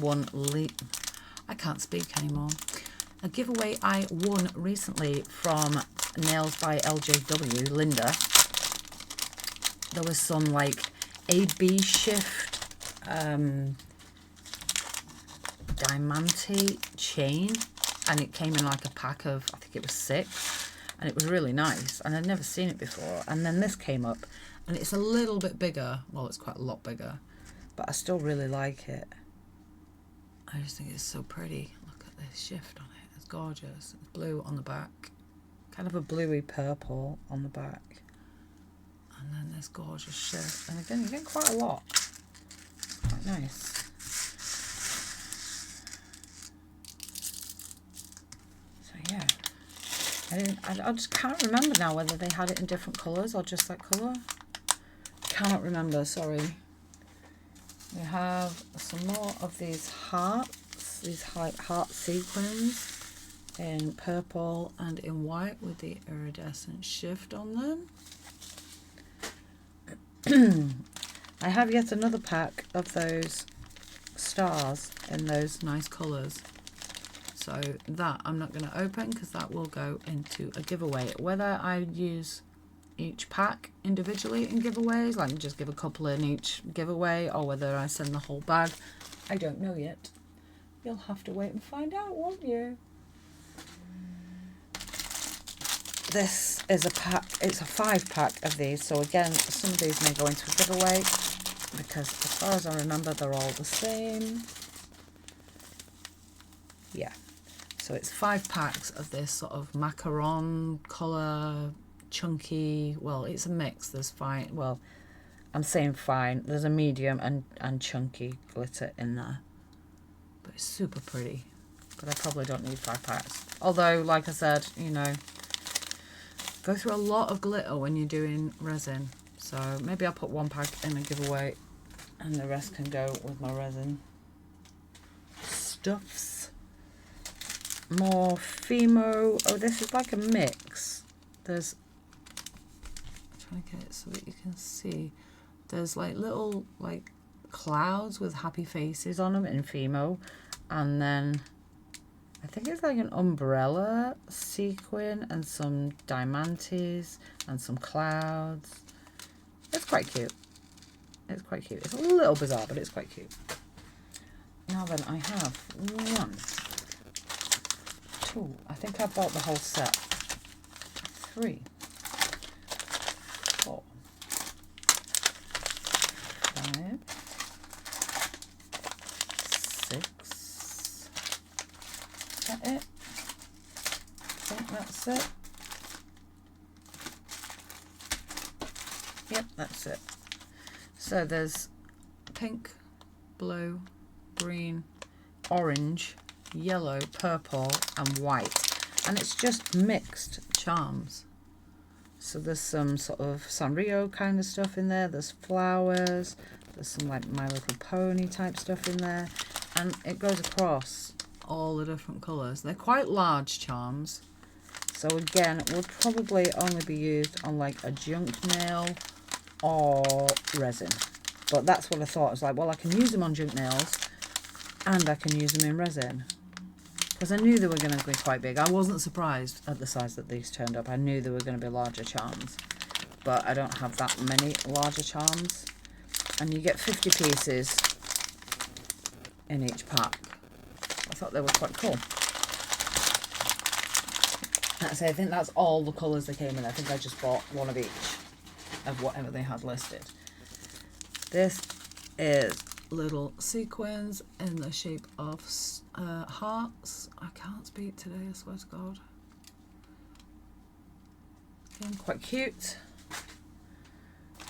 won. I can't speak anymore. A giveaway I won recently from Nails by LJW, Linda. There was some like AB shift diamante chain, and it came in like a pack of, I think it was 6, and it was really nice, and I'd never seen it before. And then this came up, and it's a little bit bigger. Well, it's quite a lot bigger, but I still really like it. I just think it's so pretty. Look at this shift on it. It's gorgeous. It's blue on the back, kind of a bluey purple on the back, and then this gorgeous shift. And again, you get quite a lot. Quite nice. So yeah, I just can't remember now whether they had it in different colours or just that colour. Cannot remember, sorry. We have some more of these hearts, these heart sequins in purple and in white with the iridescent shift on them. I have yet another pack of those stars in those nice colours. So that I'm not going to open because that will go into a giveaway. Whether I use each pack individually in giveaways, like just give a couple in each giveaway, or whether I send the whole bag, I don't know yet. You'll have to wait and find out, won't you? This is a pack, it's a 5-pack of these, so again, some of these may go into a giveaway because as far as I remember, they're all the same. Yeah, so it's 5 packs of this sort of macaron colour, chunky, well, it's a mix. There's fine, well, I'm saying fine, there's a medium and chunky glitter in there, but it's super pretty. But I probably don't need 5 packs, although like I said, you know, go through a lot of glitter when you're doing resin, so maybe I'll put 1 pack in a giveaway and the rest can go with my resin stuffs. More Fimo. Oh, this is like a mix. There's, I'm trying to get it so that you can see, there's like little like clouds with happy faces on them in Fimo, and then I think it's like an umbrella sequin and some diamantes and some clouds. It's quite cute. It's quite cute. It's a little bizarre, but it's quite cute. Now then, I have 1, 2, I think I bought the whole set. 3, 4, 5, 6. Is that it? I think that's it. Yep, that's it. So there's pink, blue, green, orange, yellow, purple and white, and it's just mixed charms. So there's some sort of Sanrio kind of stuff in there, there's flowers, there's some like My Little Pony type stuff in there, and it goes across all the different colours. They're quite large charms, so again it would probably only be used on like a junk nail or resin, but that's what I thought. I was like, well, I can use them on junk nails and I can use them in resin, because I knew they were going to be quite big. I wasn't surprised at the size that these turned up. I knew they were going to be larger charms, but I don't have that many larger charms, and you get 50 pieces in each pack. I thought they were quite cool. That's it. I think that's all the colours they came in. I think I just bought 1 of each of whatever they had listed. This is little sequins in the shape of hearts. I can't speak today, I swear to God. Again, quite cute. What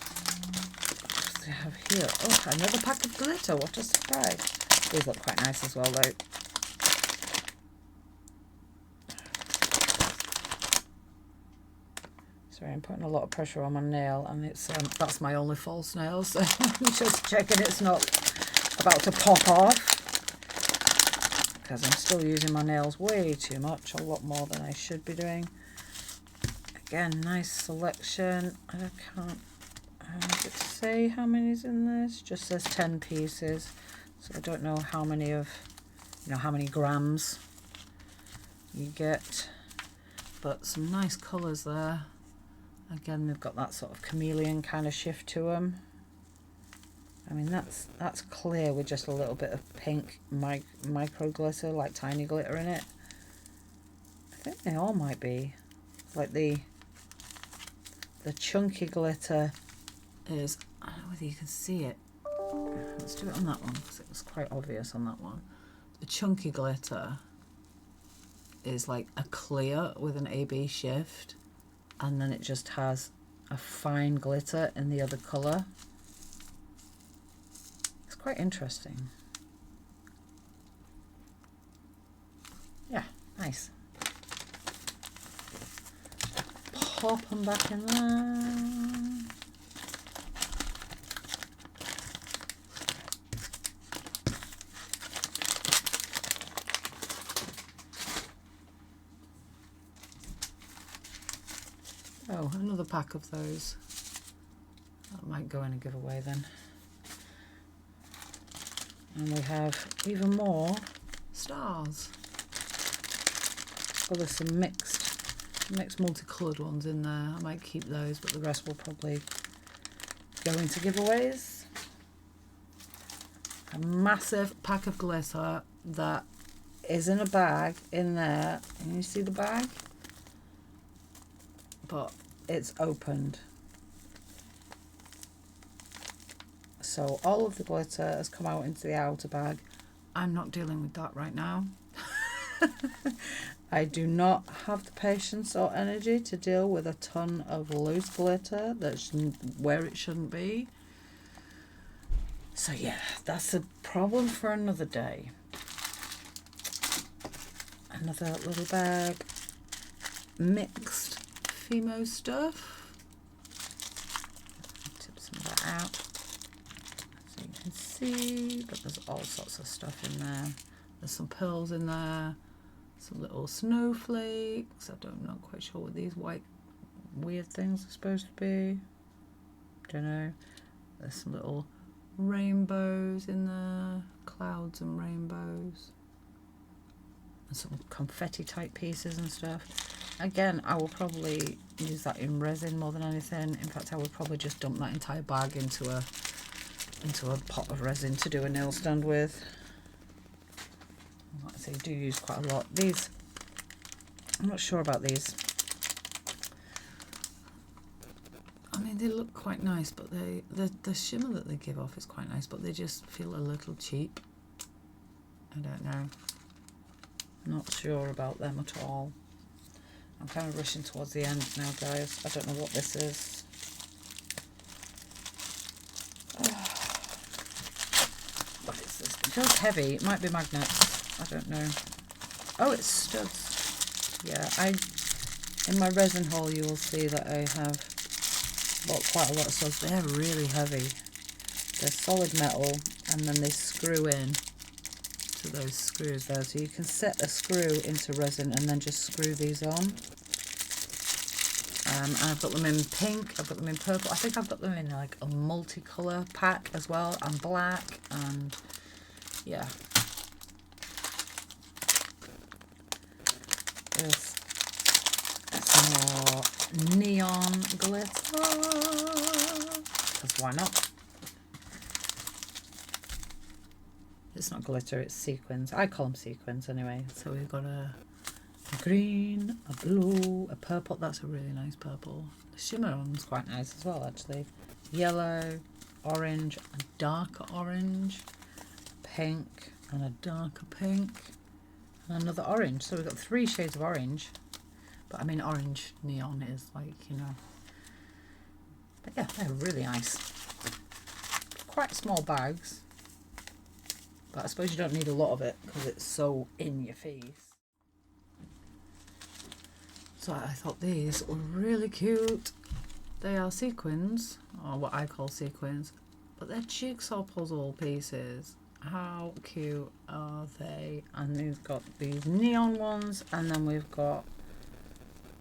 do they have here? Oh, another pack of glitter. What a surprise. These look quite nice as well, though. Sorry, I'm putting a lot of pressure on my nail, and it's that's my only false nail, so I'm just checking it's not about to pop off, because I'm still using my nails way too much, a lot more than I should be doing. Again, nice selection. I can't does it say how many's in this? Just says 10 pieces, so I don't know how many of, you know, how many grams you get, but some nice colours there. Again, they've got that sort of chameleon kind of shift to them. I mean, that's clear with just a little bit of pink micro glitter, like tiny glitter in it. I think they all might be. Like the chunky glitter is, I don't know whether you can see it. Let's do it on that one because it was quite obvious on that one. The chunky glitter is like a clear with an AB shift, and then it just has a fine glitter in the other colour. It's quite interesting. Yeah, nice. Pop them back in there. Oh, another pack of those. That might go in a giveaway then. And we have even more stars. Oh, there's some mixed multicoloured ones in there. I might keep those, but the rest will probably go into giveaways. A massive pack of glitter that is in a bag in there. Can you see the bag? But it's opened. So all of the glitter has come out into the outer bag. I'm not dealing with that right now. I do not have the patience or energy to deal with a ton of loose glitter that's where it shouldn't be. So yeah, that's a problem for another day. Another little bag, mixed Fimo stuff. Tip some of that out so you can see, but there's all sorts of stuff in there. There's some pearls in there, some little snowflakes. I'm not quite sure what these white weird things are supposed to be. Don't know. There's some little rainbows in there, clouds and rainbows. And some confetti type pieces and stuff. Again, I will probably use that in resin more than anything. In fact, I would probably just dump that entire bag into a pot of resin to do a nail stand with. Like I say, I do use quite a lot. These, I'm not sure about these. I mean, they look quite nice, but the shimmer that they give off is quite nice, but they just feel a little cheap. I don't know. Not sure about them at all. I'm kind of rushing towards the end now, guys. I don't know what this is. What is this? It feels heavy. It might be magnets. I don't know. Oh, it's studs. Yeah, in my resin haul you will see that I have bought quite a lot of studs. They're really heavy. They're solid metal, and then they screw in to those screws there, so you can set a screw into resin and then just screw these on. And I've got them in pink, I've got them in purple, I think I've got them in like a multicolour pack as well, and black, and yeah. There's some more neon glitter, because why not? It's not glitter, it's sequins. I call them sequins anyway. So we've got a green, a blue, a purple. That's a really nice purple. The shimmer one's quite nice as well, actually. Yellow, orange, a darker orange, pink, and a darker pink, and another orange. So we've got 3 shades of orange. But I mean, orange neon is like, you know. But yeah, they're really nice. Quite small bags. But I suppose you don't need a lot of it because it's so in your face. So I thought these were really cute. They are sequins, or what I call sequins, but they're jigsaw puzzle pieces. How cute are they? And we've got these neon ones, and then we've got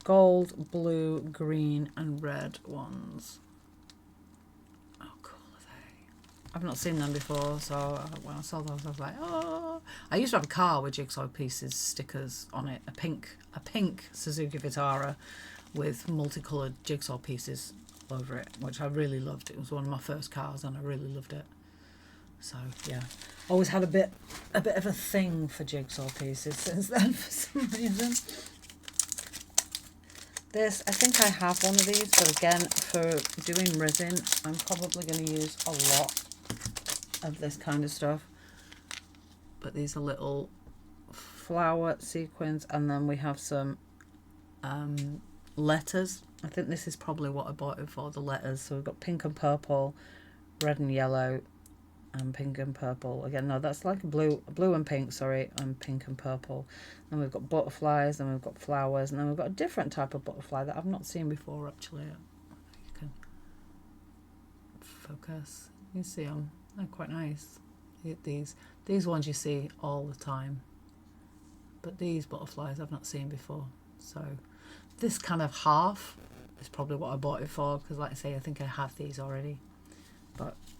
gold, blue, green, and red ones. I've not seen them before, so when I saw those I was like, oh. I used to have a car with jigsaw pieces, stickers on it, a pink Suzuki Vitara with multicoloured jigsaw pieces over it, which I really loved. It was one of my first cars and I really loved it. So yeah, always had a bit of a thing for jigsaw pieces since then for some reason. This, I think I have one of these, but again, for doing resin, I'm probably going to use a lot of this kind of stuff. But these are little flower sequins, and then we have some letters. I think this is probably what I bought it for, the letters. So we've got pink and purple, red and yellow, and pink and purple. Again, no, that's like blue and pink, sorry, and pink and purple. Then we've got butterflies, and we've got flowers, and then we've got a different type of butterfly that I've not seen before, actually. You can focus. You see them. They're quite nice. These ones you see all the time. But these butterflies I've not seen before. So this kind of half is probably what I bought it for, because like I say, I think I have these already.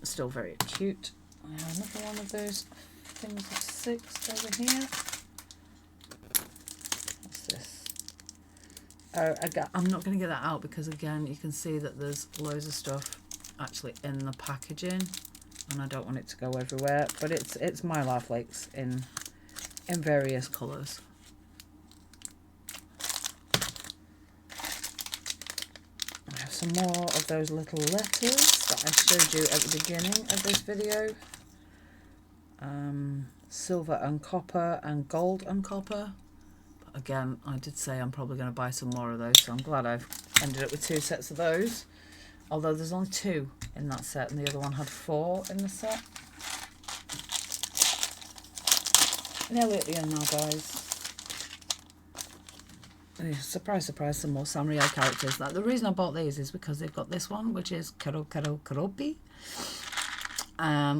still very cute. I have another one of those things of 6 over here. What's this? Oh, I'm not going to get that out because again you can see that there's loads of stuff actually in the packaging, and I don't want it to go everywhere. But it's Mylar flakes in various colours. I have some more of those little letters that I showed you at the beginning of this video. Silver and copper and gold and copper. But again, I did say I'm probably going to buy some more of those, so I'm glad I've ended up with 2 sets of those. Although there's only 2 in that set and the other one had 4 in the set. Nearly at the end now, guys. Surprise, surprise, some more Sanrio characters. Like, the reason I bought these is because they've got this one, which is Karopi.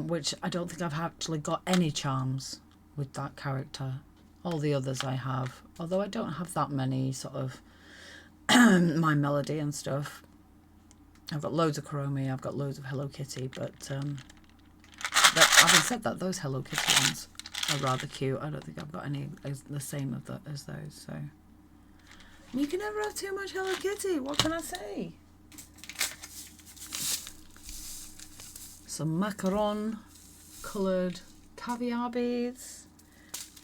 Which I don't think I've actually got any charms with that character. All the others I have, although I don't have that many sort of My Melody and stuff. I've got loads of Kuromi, I've got loads of Hello Kitty, but having said that, those Hello Kitty ones are rather cute. I don't think I've got any the same as those. So you can never have too much Hello Kitty. What can I say? Some macaron coloured caviar beads.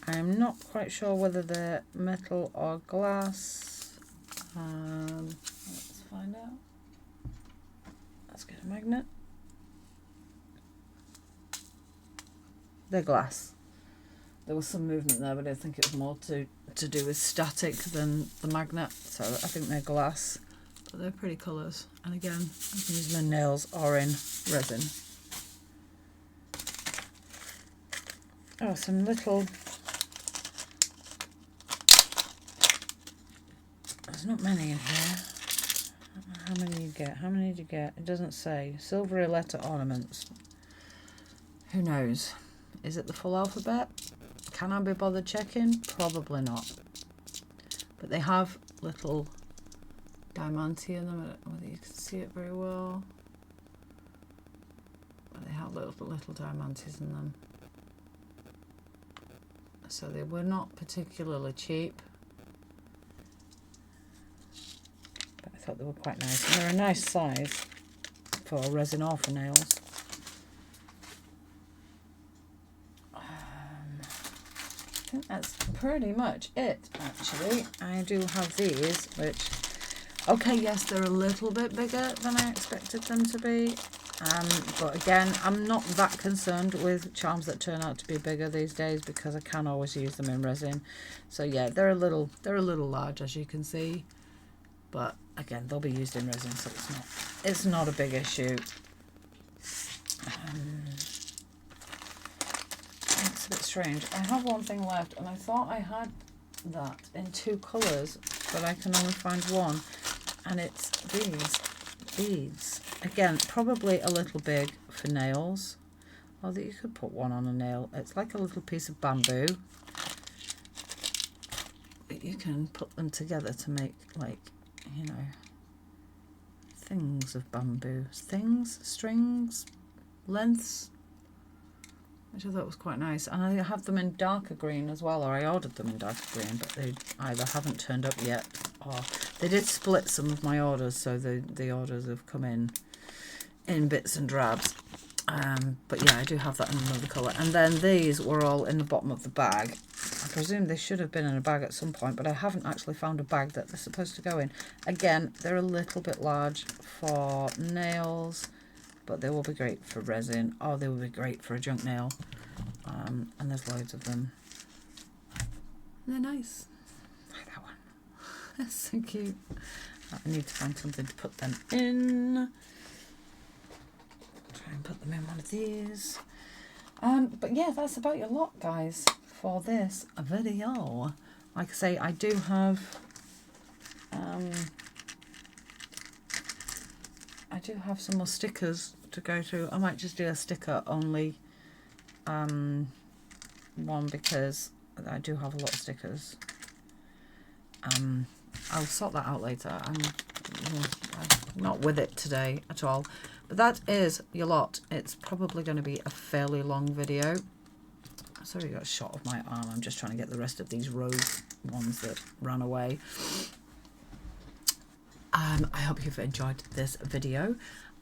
I am not quite sure whether they're metal or glass. Let's find out. Let's get a magnet. They're glass. There was some movement there, but I think it was more to do with static than the magnet. So I think they're glass, but they're pretty colours. And again, I can use my nails or in resin. Oh, some little... There's not many in here. I don't know how many you get. How many did you get? It doesn't say. Silvery letter ornaments. Who knows? Is it the full alphabet? Can I be bothered checking? Probably not. But they have little diamanti in them. I don't know whether you can see it very well. But they have little diamantis in them. So they were not particularly cheap. But I thought they were quite nice. And they're a nice size for resin or for nails. I think that's pretty much it, actually. I do have these, which, okay, yes, they're a little bit bigger than I expected them to be. But again, I'm not that concerned with charms that turn out to be bigger these days because I can always use them in resin. So yeah, they're a little large, as you can see. But again, they'll be used in resin, so it's not a big issue. It's a bit strange. I have one thing left, and I thought I had that in 2 colours, but I can only find one, and it's these beads. Again, probably a little big for nails, although you could put one on a nail. It's like a little piece of bamboo. But you can put them together to make, like, you know, things of bamboo. Things, strings, lengths, which I thought was quite nice. And I have them in darker green as well, or I ordered them in darker green, but they either haven't turned up yet, or they did split some of my orders, so the orders have come in bits and drabs. But yeah, I do have that in another colour. And then these were all in the bottom of the bag. I presume they should have been in a bag at some point, but I haven't actually found a bag that they're supposed to go in. Again, they're a little bit large for nails, but they will be great for resin, or they will be great for a junk nail. And there's loads of them. They're nice. Like that one. That's so cute. I need to find something to put them in. Try and put them in one of these. But yeah, that's about your lot, guys, for this video. Like I say, I do have some more stickers to go through. I might just do a sticker only one, because I do have a lot of stickers. I'll sort that out later. I'm not with it today at all. But that is your lot. It's probably going to be a fairly long video. Sorry, you got a shot of my arm. I'm just trying to get the rest of these rose ones that ran away. I hope you've enjoyed this video.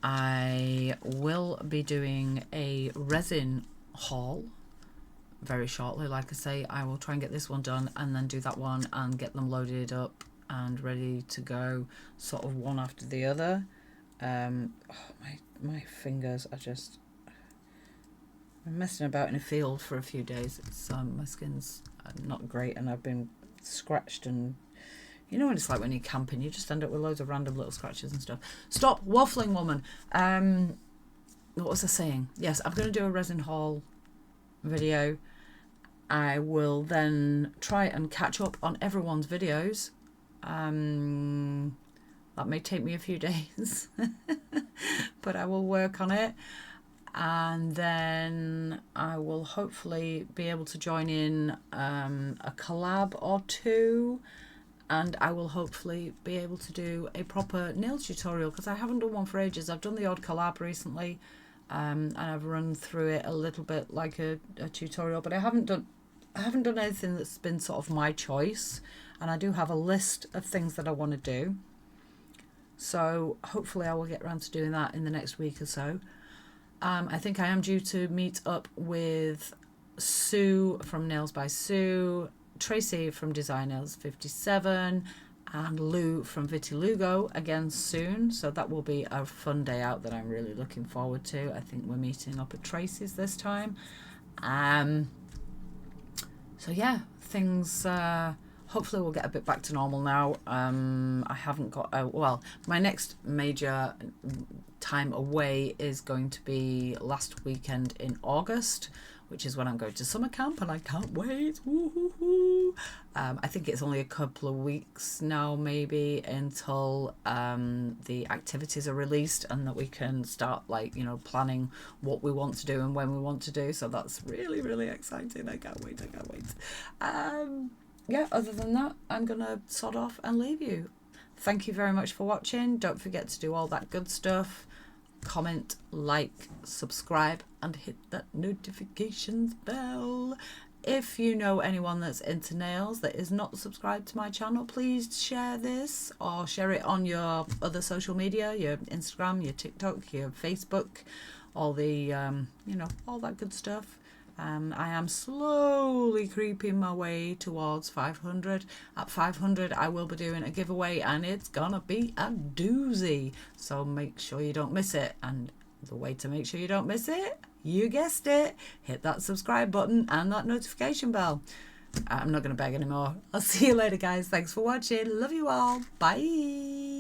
I will be doing a resin haul very shortly. Like I say, I will try and get this one done and then do that one and get them loaded up and ready to go, sort of one after the other. Oh, my fingers are just... I'm messing about in a field for a few days. It's my skin's not great, and I've been scratched, and you know what it's like when you're camping, you just end up with loads of random little scratches and stuff. Stop waffling, woman. What was I saying? Yes, I'm going to do a resin haul video. I will then try and catch up on everyone's videos. That may take me a few days, but I will work on it. And then I will hopefully be able to join in a collab or two, and I will hopefully be able to do a proper nail tutorial, because I haven't done one for ages. I've done the odd collab recently, and I've run through it a little bit like a tutorial, but I haven't done anything that's been sort of my choice, and I do have a list of things that I want to do. So hopefully I will get around to doing that in the next week or so. I think I am due to meet up with Sue from Nails by Sue, Tracy from Design Nails 57, and Lou from Vitty Lugo again soon. So that will be a fun day out that I'm really looking forward to. I think we're meeting up at Tracy's this time. So yeah, things hopefully we'll get a bit back to normal now. I haven't got well, my next major time away is going to be last weekend in August, which is when I'm going to summer camp, and I can't wait. Woo-hoo-hoo. I think it's only a couple of weeks now, maybe, until the activities are released and that we can start, like, you know, planning what we want to do and when we want to do. So that's really, really exciting. I can't wait. Yeah, other than that, I'm gonna sod off and leave you. Thank you very much for watching. Don't forget to do all that good stuff. Comment, like, subscribe, and hit that notifications bell. If you know anyone that's into nails that is not subscribed to my channel, please share this or share it on your other social media, your Instagram, your TikTok, your Facebook, all the you know, all that good stuff. I am slowly creeping my way towards 500. At 500 I will be doing a giveaway, and it's gonna be a doozy, so make sure you don't miss it. And the way to make sure you don't miss it, you guessed it, hit that subscribe button and that notification bell. I'm not gonna beg anymore. I'll see you later, guys. Thanks for watching. Love you all. Bye.